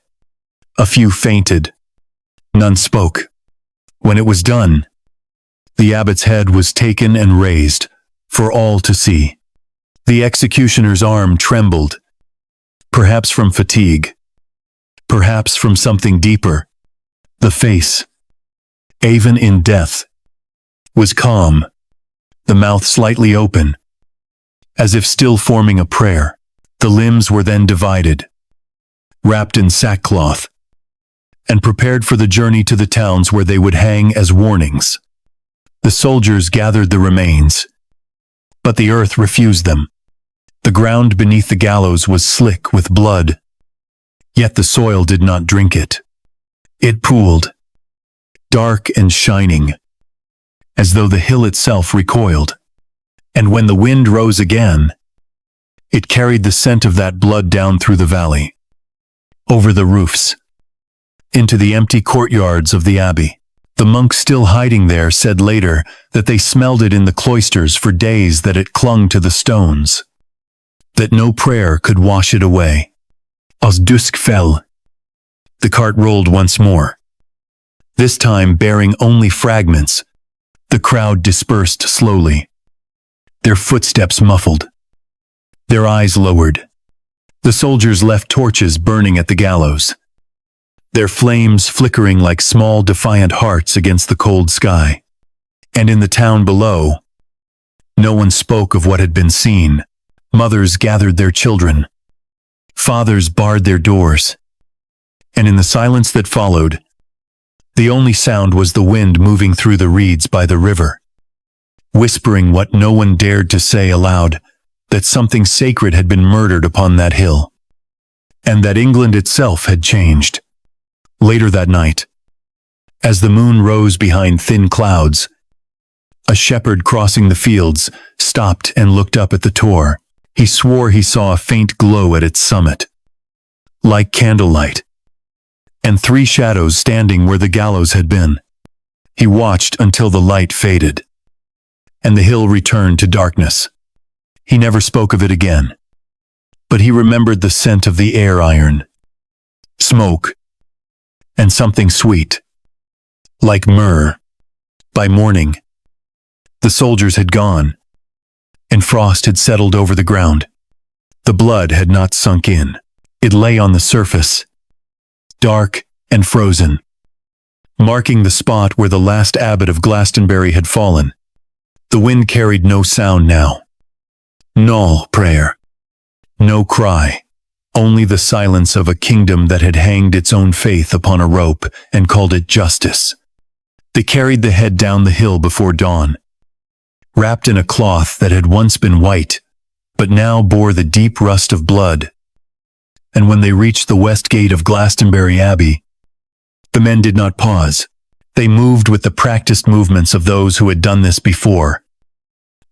A few fainted. None spoke. When it was done, the abbot's head was taken and raised, for all to see. The executioner's arm trembled, perhaps from fatigue, perhaps from something deeper. The face, even in death, was calm, the mouth slightly open, as if still forming a prayer. The limbs were then divided, wrapped in sackcloth, and prepared for the journey to the towns where they would hang as warnings. The soldiers gathered the remains, but the earth refused them. The ground beneath the gallows was slick with blood, yet the soil did not drink it. It pooled, dark and shining, as though the hill itself recoiled. And when the wind rose again, it carried the scent of that blood down through the valley, over the roofs, into the empty courtyards of the abbey. The monks still hiding there said later that they smelled it in the cloisters for days, that it clung to the stones, that no prayer could wash it away. As dusk fell, the cart rolled once more, this time bearing only fragments. The crowd dispersed slowly, their footsteps muffled, their eyes lowered. The soldiers left torches burning at the gallows, their flames flickering like small defiant hearts against the cold sky. And in the town below, no one spoke of what had been seen. Mothers gathered their children, fathers barred their doors, and in the silence that followed, the only sound was the wind moving through the reeds by the river, whispering what no one dared to say aloud, that something sacred had been murdered upon that hill, and that England itself had changed. Later that night, as the moon rose behind thin clouds, a shepherd crossing the fields stopped and looked up at the tor. He swore he saw a faint glow at its summit, like candlelight, and 3 shadows standing where the gallows had been. He watched until the light faded, and the hill returned to darkness. He never spoke of it again, but he remembered the scent of the air iron, smoke, and something sweet, like myrrh. By morning, the soldiers had gone, and frost had settled over the ground. The blood had not sunk in. It lay on the surface, dark and frozen, marking the spot where the last Abbot of Glastonbury had fallen. The wind carried no sound now. No prayer, no cry, only the silence of a kingdom that had hanged its own faith upon a rope and called it justice. They carried the head down the hill before dawn, wrapped in a cloth that had once been white, but now bore the deep rust of blood. And when they reached the west gate of Glastonbury Abbey, the men did not pause. They moved with the practiced movements of those who had done this before.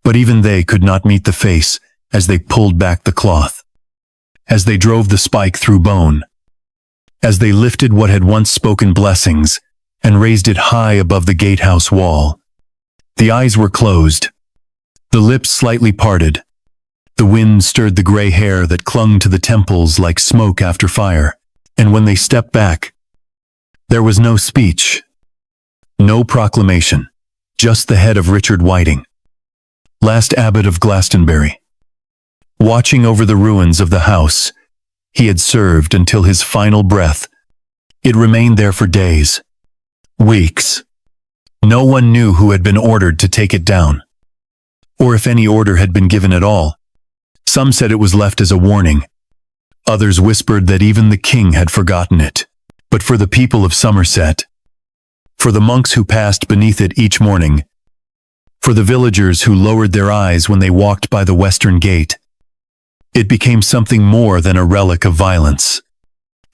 But even they could not meet the face as they pulled back the cloth, as they drove the spike through bone, as they lifted what had once spoken blessings and raised it high above the gatehouse wall. The eyes were closed, the lips slightly parted. The wind stirred the gray hair that clung to the temples like smoke after fire. And when they stepped back, there was no speech, no proclamation, just the head of Richard Whiting, last Abbot of Glastonbury, watching over the ruins of the house he had served until his final breath. It remained there for days, weeks. No one knew who had been ordered to take it down, or if any order had been given at all. Some said it was left as a warning. Others whispered that even the king had forgotten it. But for the people of Somerset, for the monks who passed beneath it each morning, for the villagers who lowered their eyes when they walked by the western gate, it became something more than a relic of violence.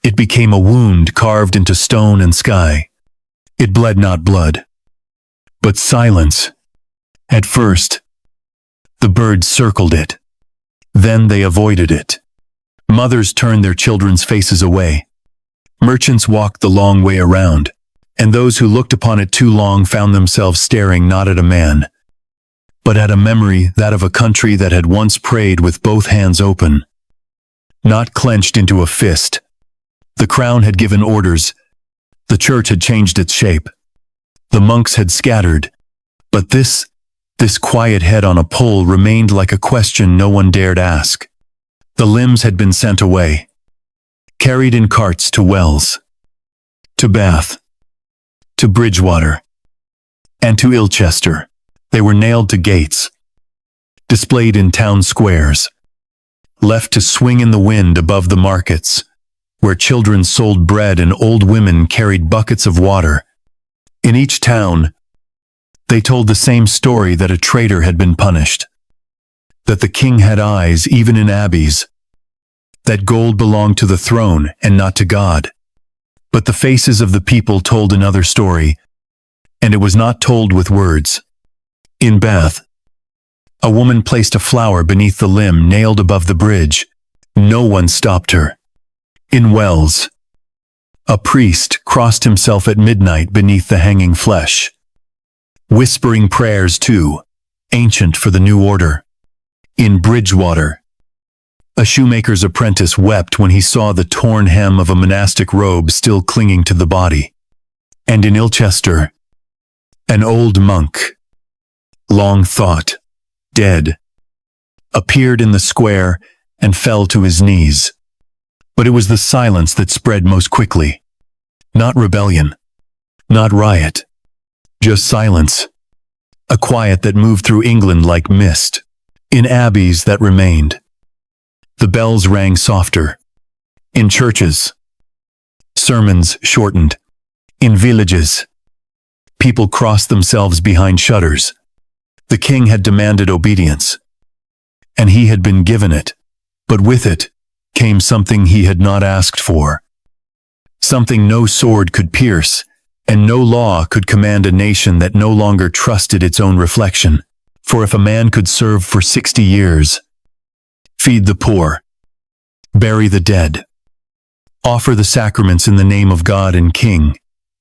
It became a wound carved into stone and sky. It bled not blood, but silence. At first, the birds circled it. Then they avoided it. Mothers turned their children's faces away. Merchants walked the long way around, and those who looked upon it too long found themselves staring not at a man, but at a memory, that of a country that had once prayed with both hands open, not clenched into a fist. The crown had given orders. The church had changed its shape. The monks had scattered. But this quiet head on a pole remained like a question no one dared ask. The limbs had been sent away, carried in carts to Wells, to Bath, to Bridgewater, and to Ilchester. They were nailed to gates, displayed in town squares, left to swing in the wind above the markets, where children sold bread and old women carried buckets of water. In each town, they told the same story, that a traitor had been punished, that the king had eyes even in abbeys, that gold belonged to the throne and not to God. But the faces of the people told another story, and it was not told with words. In Bath, a woman placed a flower beneath the limb nailed above the bridge. No one stopped her. In Wells, a priest crossed himself at midnight beneath the hanging flesh, whispering prayers too, ancient for the new order. In Bridgewater, a shoemaker's apprentice wept when he saw the torn hem of a monastic robe still clinging to the body. And in Ilchester, an old monk, long thought dead, appeared in the square and fell to his knees. But it was the silence that spread most quickly. Not rebellion, not riot, just silence. A quiet that moved through England like mist. In abbeys that remained, the bells rang softer. In churches, sermons shortened. In villages, people crossed themselves behind shutters. The king had demanded obedience, and he had been given it, but with it came something he had not asked for. Something no sword could pierce, and no law could command a nation that no longer trusted its own reflection. For if a man could serve for 60 years, feed the poor, bury the dead, offer the sacraments in the name of God and King,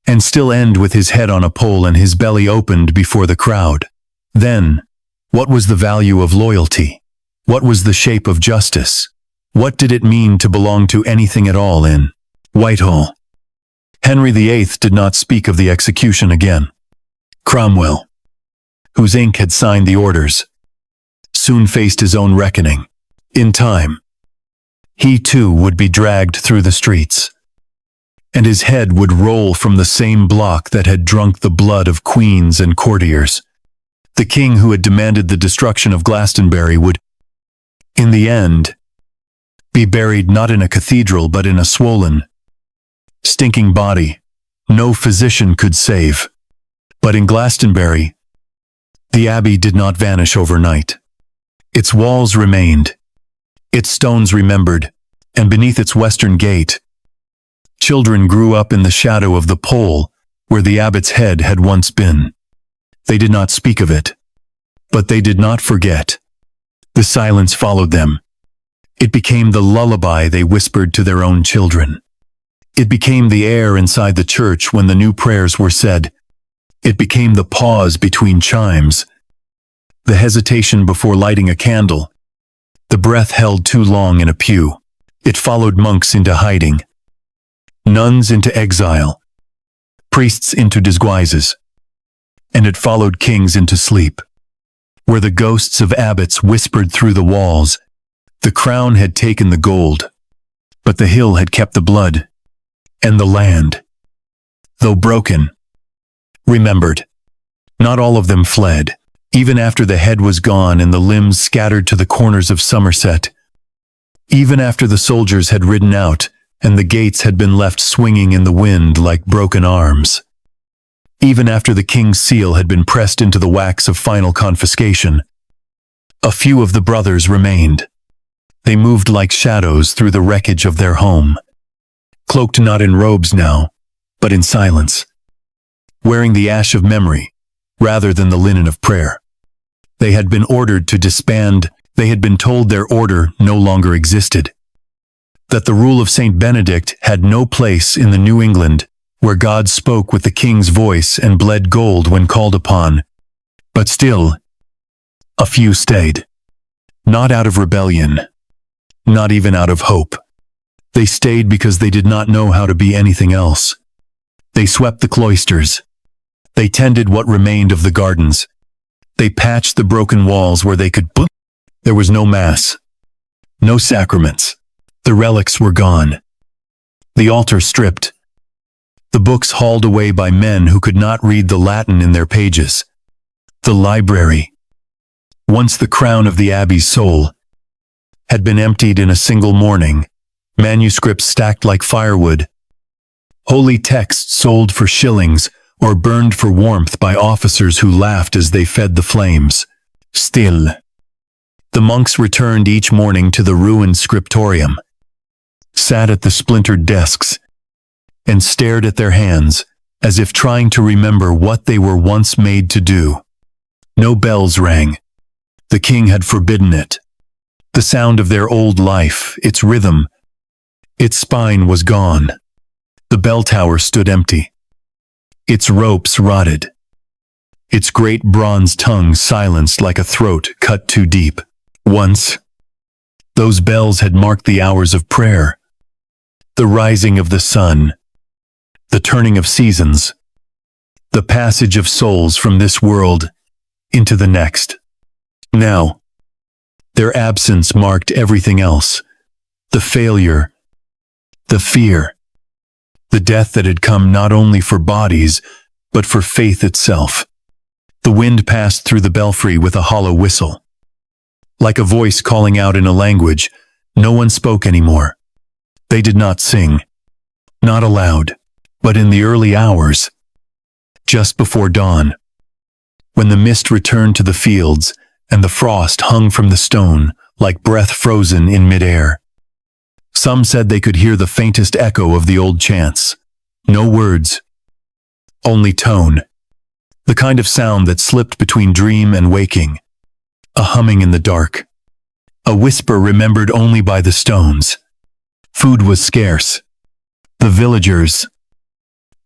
and still end with his head on a pole and his belly opened before the crowd, then what was the value of loyalty? What was the shape of justice? What did it mean to belong to anything at all in Whitehall? Henry VIII did not speak of the execution again. Cromwell, whose ink had signed the orders, soon faced his own reckoning. In time, he too would be dragged through the streets, and his head would roll from the same block that had drunk the blood of queens and courtiers. The king who had demanded the destruction of Glastonbury would, in the end, be buried not in a cathedral but in a swollen, stinking body no physician could save. But in Glastonbury, the abbey did not vanish overnight. Its walls remained, its stones remembered, and beneath its western gate, children grew up in the shadow of the pole where the abbot's head had once been. They did not speak of it, but they did not forget. The silence followed them. It became the lullaby they whispered to their own children. It became the air inside the church when the new prayers were said. It became the pause between chimes, the hesitation before lighting a candle, the breath held too long in a pew. It followed monks into hiding, nuns into exile, priests into disguises, and it followed kings into sleep, where the ghosts of abbots whispered through the walls. The crown had taken the gold, But the hill had kept the blood, and the land, though broken, remembered. Not all of them fled, even after the head was gone and the limbs scattered to the corners of Somerset. Even after the soldiers had ridden out, and the gates had been left swinging in the wind like broken arms. Even after the king's seal had been pressed into the wax of final confiscation, a few of the brothers remained. They moved like shadows through the wreckage of their home, cloaked not in robes now, but in silence, wearing the ash of memory rather than the linen of prayer. They had been ordered to disband. They had been told their order no longer existed, that the rule of Saint Benedict had no place in the New England where God spoke with the king's voice and bled gold when called upon. But still, a few stayed. Not out of rebellion, not even out of hope. They stayed because they did not know how to be anything else. They swept the cloisters. They tended what remained of the gardens. They patched the broken walls where they could. There was no mass, no sacraments. The relics were gone. The altar stripped. The books hauled away by men who could not read the Latin in their pages. The library, once the crown of the abbey's soul, had been emptied in a single morning, manuscripts stacked like firewood, holy texts sold for shillings or burned for warmth by officers who laughed as they fed the flames. Still, the monks returned each morning to the ruined scriptorium, sat at the splintered desks, and stared at their hands as if trying to remember what they were once made to do. No bells rang. The king had forbidden it. The sound of their old life, its rhythm, its spine was gone. The bell tower stood empty. Its ropes rotted. Its great bronze tongue silenced like a throat cut too deep. Once, those bells had marked the hours of prayer, the rising of the sun, the turning of seasons, the passage of souls from this world into the next. Now, their absence marked everything else, the failure, the fear, the death that had come not only for bodies, but for faith itself. The wind passed through the belfry with a hollow whistle. Like a voice calling out in a language, no one spoke anymore. They did not sing, not aloud, but in the early hours, just before dawn, when the mist returned to the fields and the frost hung from the stone like breath frozen in midair. Some said they could hear the faintest echo of the old chants. No words, only tone, the kind of sound that slipped between dream and waking, a humming in the dark, a whisper remembered only by the stones. Food was scarce. The villagers,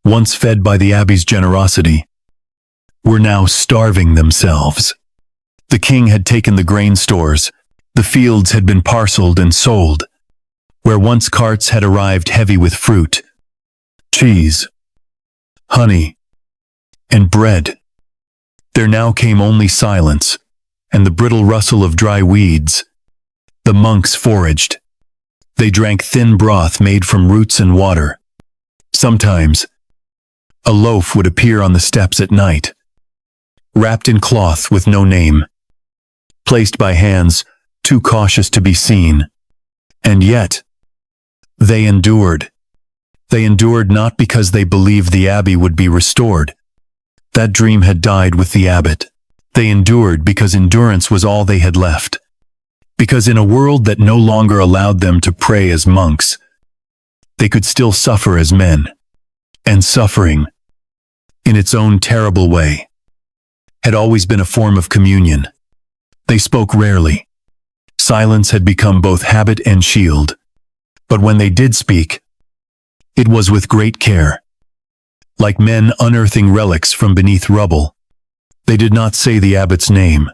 once fed by the abbey's generosity, were now starving themselves. The king had taken the grain stores. The fields had been parceled and sold. Where once carts had arrived heavy with fruit, cheese, honey, and bread, there now came only silence and the brittle rustle of dry weeds. The monks foraged. They drank thin broth made from roots and water. Sometimes, a loaf would appear on the steps at night, wrapped in cloth with no name, placed by hands too cautious to be seen. And yet, they endured. They endured not because they believed the abbey would be restored. That dream had died with the abbot. They endured because endurance was all they had left. Because in a world that no longer allowed them to pray as monks, they could still suffer as men. And suffering, in its own terrible way, had always been a form of communion. They spoke rarely. Silence had become both habit and shield. But when they did speak, it was with great care. Like men unearthing relics from beneath rubble, they did not say the abbot's name.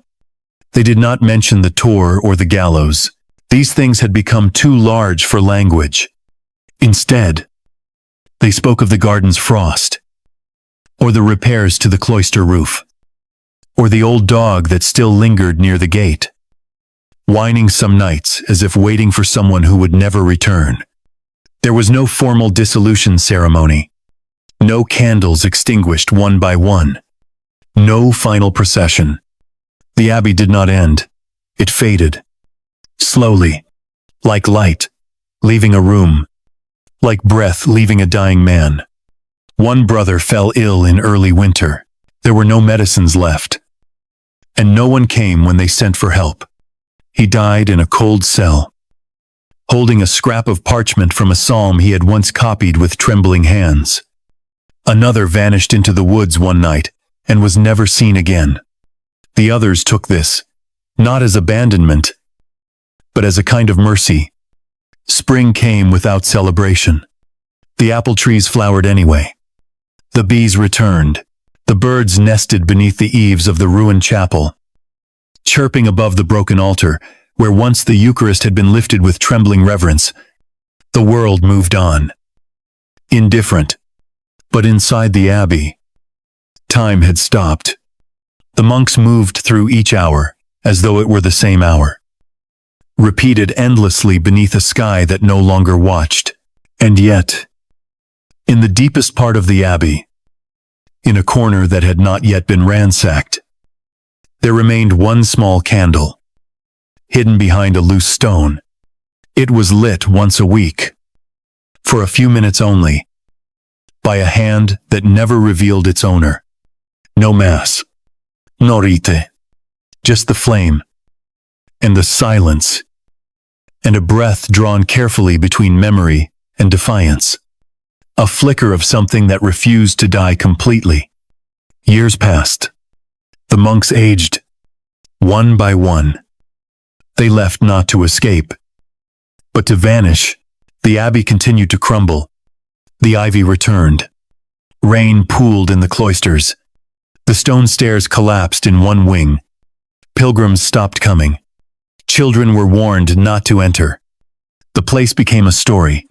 They did not mention the tor or the gallows. These things had become too large for language. Instead, they spoke of the garden's frost, or the repairs to the cloister roof, or the old dog that still lingered near the gate, whining some nights as if waiting for someone who would never return. There was no formal dissolution ceremony, no candles extinguished one by one, no final procession. The abbey did not end. It faded. Slowly, like light, leaving a room, like breath leaving a dying man. One brother fell ill in early winter. There were no medicines left, and no one came when they sent for help. He died in a cold cell, holding a scrap of parchment from a psalm he had once copied with trembling hands. Another vanished into the woods one night and was never seen again. The others took this, not as abandonment, but as a kind of mercy. Spring came without celebration. The apple trees flowered anyway. The bees returned. The birds nested beneath the eaves of the ruined chapel, chirping above the broken altar, where once the Eucharist had been lifted with trembling reverence. The world moved on. Indifferent. But inside the abbey, time had stopped. The monks moved through each hour, as though it were the same hour, repeated endlessly beneath a sky that no longer watched. And yet, in the deepest part of the abbey, in a corner that had not yet been ransacked, there remained one small candle, hidden behind a loose stone. It was lit once a week, for a few minutes only, by a hand that never revealed its owner. No mass, no rite, just the flame, and the silence, and a breath drawn carefully between memory and defiance. A flicker of something that refused to die completely. Years passed. The monks aged, one by one. They left not to escape, but to vanish. The abbey continued to crumble. The ivy returned. Rain pooled in the cloisters. The stone stairs collapsed in one wing. Pilgrims stopped coming. Children were warned not to enter. The place became a story,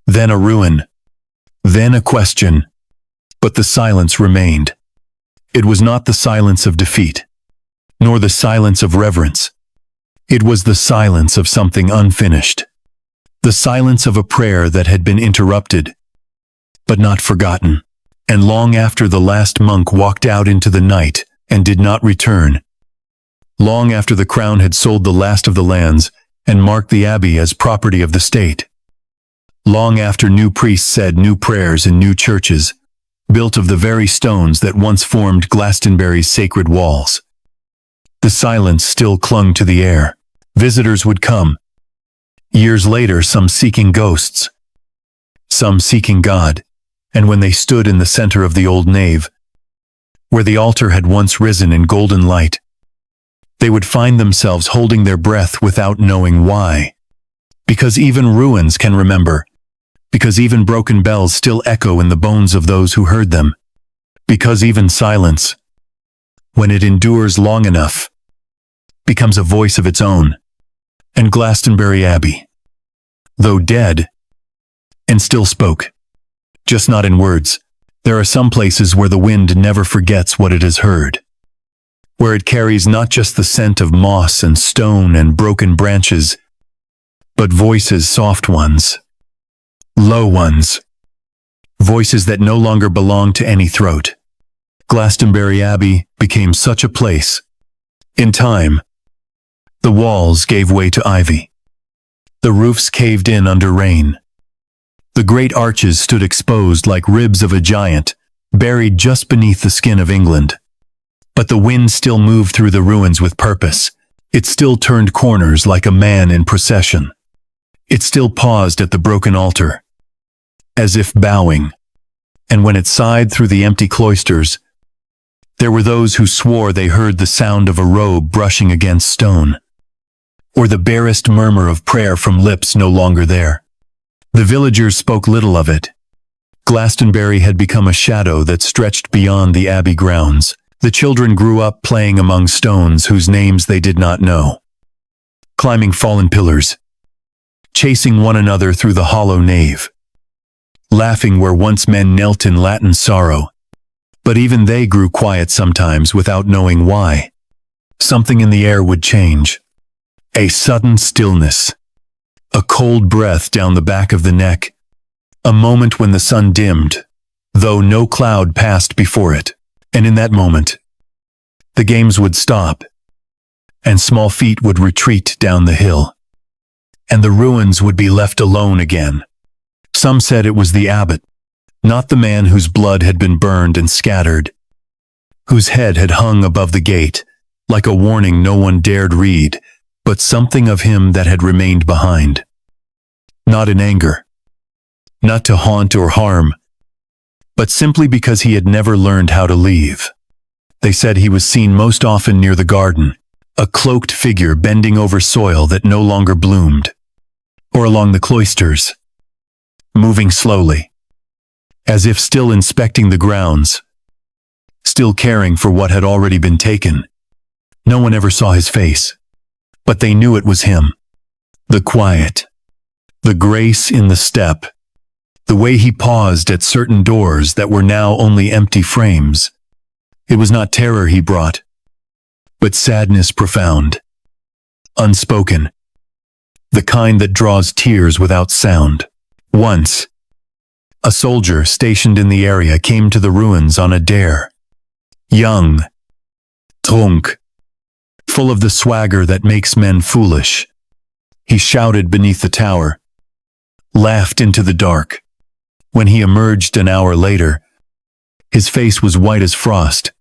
then a ruin, then a question. But the silence remained. It was not the silence of defeat, nor the silence of reverence. It was the silence of something unfinished. The silence of a prayer that had been interrupted, but not forgotten. And long after the last monk walked out into the night and did not return, long after the crown had sold the last of the lands and marked the abbey as property of the state, long after new priests said new prayers in new churches, built of the very stones that once formed Glastonbury's sacred walls, the silence still clung to the air. Visitors would come. Years later, some seeking ghosts, some seeking God, and when they stood in the center of the old nave, where the altar had once risen in golden light, they would find themselves holding their breath without knowing why. Because even ruins can remember. Because even broken bells still echo in the bones of those who heard them. Because even silence, when it endures long enough, becomes a voice of its own. And Glastonbury Abbey, though dead, and still spoke, just not in words. There are some places where the wind never forgets what it has heard, where it carries not just the scent of moss and stone and broken branches, but voices, soft ones, low ones, voices that no longer belong to any throat. Glastonbury Abbey became such a place. In time, the walls gave way to ivy. The roofs caved in under rain. The great arches stood exposed like ribs of a giant, buried just beneath the skin of England. But the wind still moved through the ruins with purpose. It still turned corners like a man in procession. It still paused at the broken altar, as if bowing. And when it sighed through the empty cloisters, there were those who swore they heard the sound of a robe brushing against stone, or the barest murmur of prayer from lips no longer there. The villagers spoke little of it. Glastonbury had become a shadow that stretched beyond the abbey grounds. The children grew up playing among stones whose names they did not know, climbing fallen pillars, chasing one another through the hollow nave, laughing where once men knelt in Latin sorrow. But even they grew quiet sometimes without knowing why. Something in the air would change. A sudden stillness. A cold breath down the back of the neck, A moment when the sun dimmed, though no cloud passed before it. And in that moment, the games would stop, and small feet would retreat down the hill, and the ruins would be left alone again. Some said it was the abbot, not the man whose blood had been burned and scattered, whose head had hung above the gate, like a warning no one dared read, but something of him that had remained behind. Not in anger, not to haunt or harm, but simply because he had never learned how to leave. They said he was seen most often near the garden, a cloaked figure bending over soil that no longer bloomed, or along the cloisters, moving slowly, as if still inspecting the grounds, still caring for what had already been taken. No one ever saw his face, but they knew it was him. The quiet, the grace in the step, the way he paused at certain doors that were now only empty frames. It was not terror he brought, but sadness profound, unspoken, the kind that draws tears without sound. Once, a soldier stationed in the area came to the ruins on a dare. Young, drunk, full of the swagger that makes men foolish. He shouted beneath the tower, laughed into the dark. When he emerged an hour later, his face was white as frost,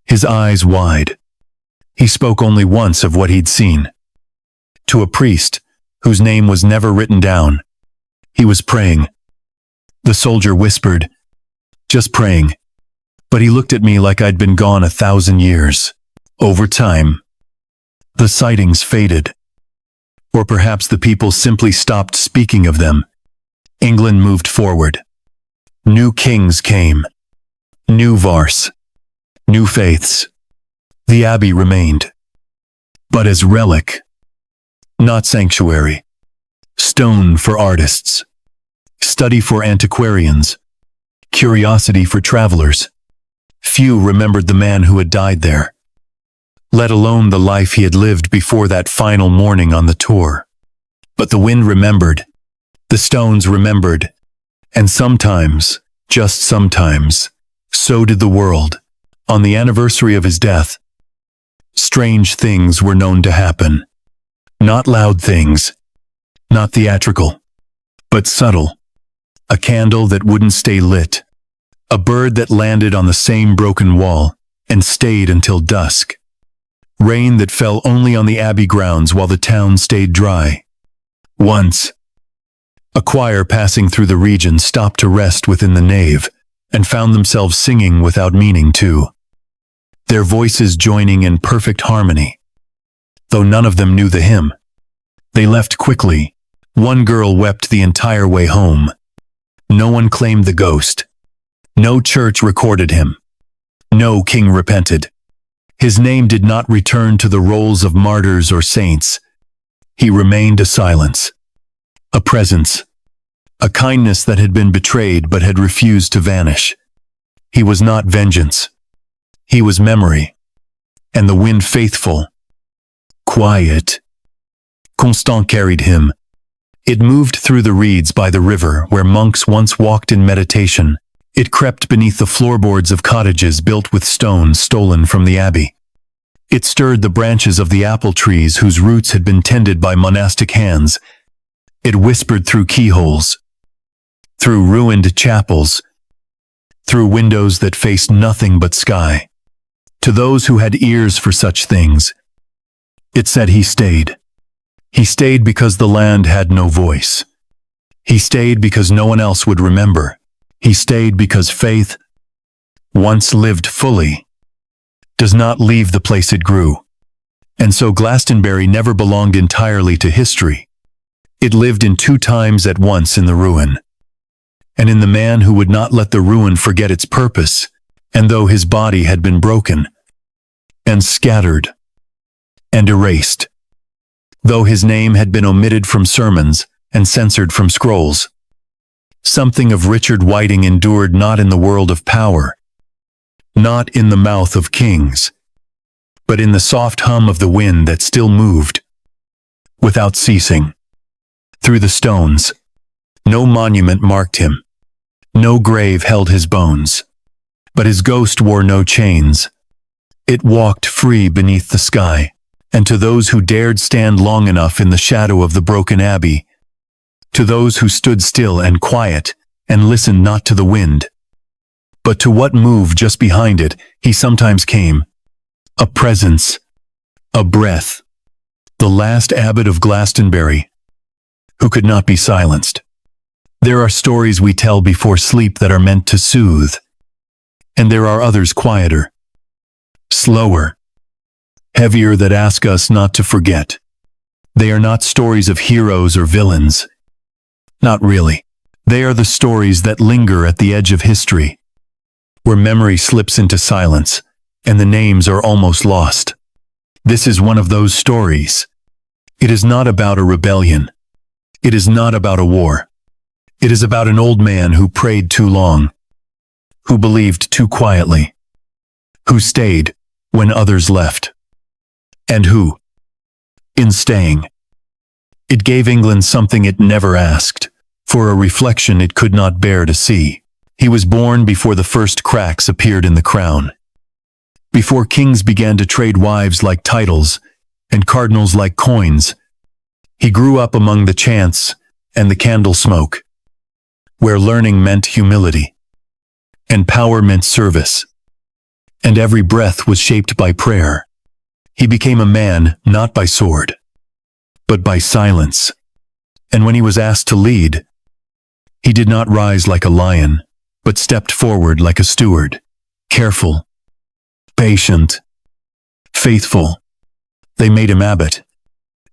his eyes wide. He spoke only once of what he'd seen. To a priest, whose name was never written down, he was praying. The soldier whispered, "Just praying." But he looked at me like I'd been gone 1,000 years. Over time, the sightings faded. Or perhaps the people simply stopped speaking of them. England moved forward. New kings came. New Vars. New faiths. The abbey remained, but as relic, not sanctuary. Stone for artists, study for antiquarians, curiosity for travelers. Few remembered the man who had died there, let alone the life he had lived before that final morning on the tour. But the wind remembered, the stones remembered, and sometimes, just sometimes, so did the world. On the anniversary of his death, strange things were known to happen. Not loud things, not theatrical, but subtle. A candle that wouldn't stay lit. A bird that landed on the same broken wall and stayed until dusk. Rain that fell only on the abbey grounds while the town stayed dry. Once, a choir passing through the region stopped to rest within the nave and found themselves singing without meaning to, their voices joining in perfect harmony. Though none of them knew the hymn, they left quickly. One girl wept the entire way home. No one claimed the ghost. No church recorded him. No king repented. His name did not return to the rolls of martyrs or saints. He remained a silence, a presence, a kindness that had been betrayed but had refused to vanish. He was not vengeance. He was memory, and the wind faithful, quiet. Constant carried him. It moved through the reeds by the river where monks once walked in meditation. It crept beneath the floorboards of cottages built with stones stolen from the abbey. It stirred the branches of the apple trees whose roots had been tended by monastic hands. It whispered through keyholes, through ruined chapels, through windows that faced nothing but sky. To those who had ears for such things, it said he stayed. He stayed because the land had no voice. He stayed because no one else would remember. He stayed because faith, once lived fully, does not leave the place it grew. And so Glastonbury never belonged entirely to history. It lived in two times at once in the ruin, and in the man who would not let the ruin forget its purpose. And though his body had been broken, and scattered, and erased, though his name had been omitted from sermons and censored from scrolls, something of Richard Whiting endured not in the world of power, not in the mouth of kings, but in the soft hum of the wind that still moved, without ceasing, through the stones, No monument marked him. No grave held his bones. But his ghost wore no chains. It walked free beneath the sky, and to those who dared stand long enough in the shadow of the broken abbey, to those who stood still and quiet and listened not to the wind, but to what moved just behind it, he sometimes came. A presence, a breath, the last Abbot of Glastonbury, who could not be silenced. There are stories we tell before sleep that are meant to soothe, and there are others quieter, slower, heavier that ask us not to forget. They are not stories of heroes or villains. Not really. They are the stories that linger at the edge of history, where memory slips into silence, and the names are almost lost. This is one of those stories. It is not about a rebellion. It is not about a war. It is about an old man who prayed too long, who believed too quietly, who stayed when others left, and who, in staying, it gave England something it never asked, for a reflection it could not bear to see. He was born before the first cracks appeared in the crown, before kings began to trade wives like titles and cardinals like coins. He grew up among the chants and the candle smoke, where learning meant humility, and power meant service, and every breath was shaped by prayer. He became a man not by sword, but by silence, and when he was asked to lead, he did not rise like a lion, but stepped forward like a steward, careful, patient, faithful. They made him abbot.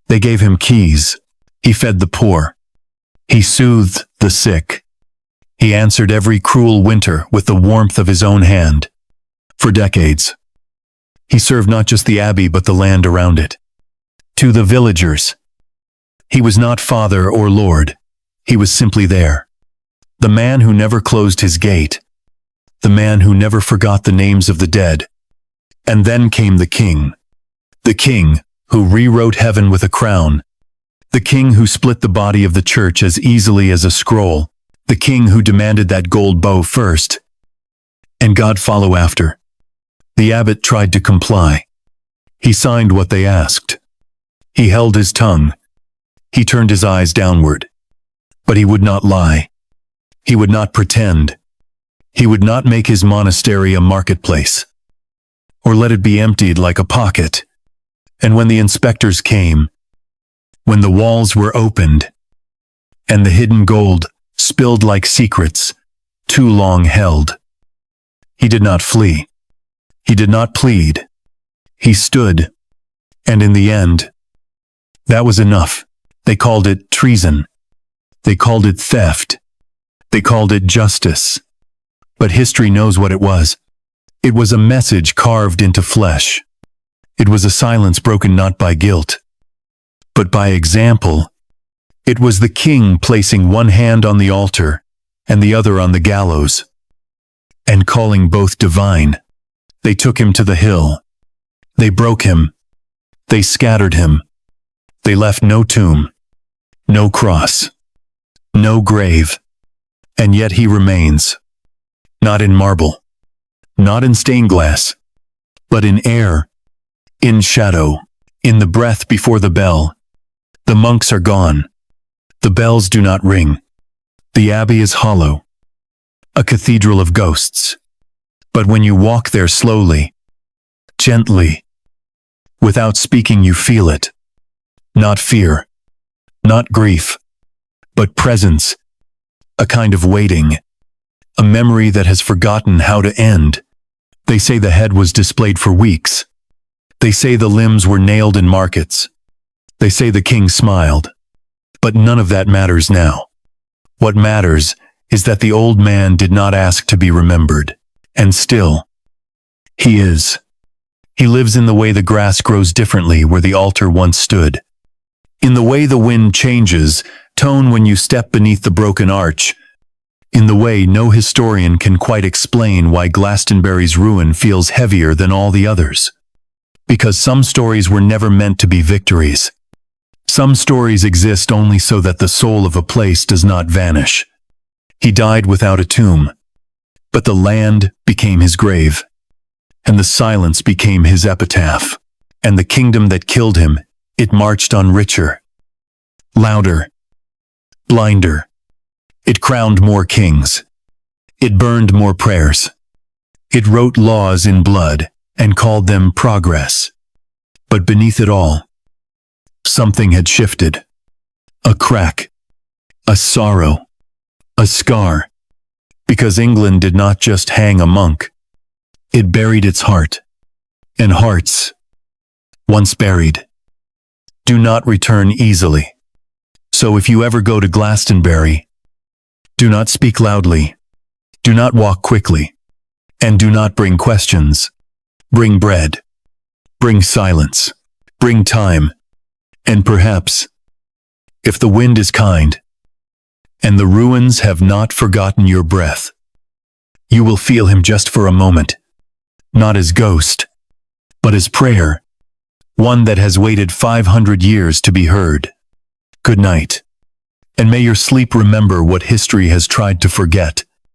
They gave him keys. He fed the poor. He soothed the sick. He answered every cruel winter with the warmth of his own hand. For decades, he served not just the abbey but the land around it. To the villagers, he was not father or lord. He was simply there. The man who never closed his gate. The man who never forgot the names of the dead. And then came the king. The king who rewrote heaven with a crown. The king who split the body of the church as easily as a scroll. The king who demanded that gold bow first, and God follow after. The abbot tried to comply. He signed what they asked. He held his tongue. He turned his eyes downward. But he would not lie. He would not pretend. He would not make his monastery a marketplace, or let it be emptied like a pocket. And when the inspectors came, when the walls were opened, and the hidden gold spilled like secrets, too long held, he did not flee. He did not plead. He stood, and in the end, that was enough. They called it treason. They called it theft. They called it justice. But history knows what it was. It was a message carved into flesh. It was a silence broken not by guilt, but by example. It was the king placing one hand on the altar and the other on the gallows, and calling both divine. They took him to the hill. They broke him. They scattered him. They left no tomb, no cross, no grave. And yet he remains, not in marble, not in stained glass, but in air, in shadow, in the breath before the bell. The monks are gone. The bells do not ring. The abbey is hollow, a cathedral of ghosts. But when you walk there slowly, gently, without speaking, you feel it. Not fear, not grief, but presence, a kind of waiting, a memory that has forgotten how to end. They say the head was displayed for weeks. They say the limbs were nailed in markets. They say the king smiled. But none of that matters now. What matters is that the old man did not ask to be remembered. And still, he is. He lives in the way the grass grows differently where the altar once stood. In the way the wind changes tone when you step beneath the broken arch. In the way no historian can quite explain why Glastonbury's ruin feels heavier than all the others. Because some stories were never meant to be victories. Some stories exist only so that the soul of a place does not vanish. He died without a tomb, but the land became his grave, and the silence became his epitaph. And the kingdom that killed him, it marched on richer, louder, blinder. It crowned more kings. It burned more prayers. It wrote laws in blood and called them progress. But beneath it all, something had shifted. A crack, a sorrow, a scar. Because England did not just hang a monk. It buried its heart. And hearts, once buried, do not return easily. So if you ever go to Glastonbury, do not speak loudly, do not walk quickly, and do not bring questions. Bring bread, bring silence, bring time, and perhaps, if the wind is kind, and the ruins have not forgotten your breath, you will feel him just for a moment, not as ghost, but as prayer, one that has waited 500 years to be heard. Good night, and may your sleep remember what history has tried to forget.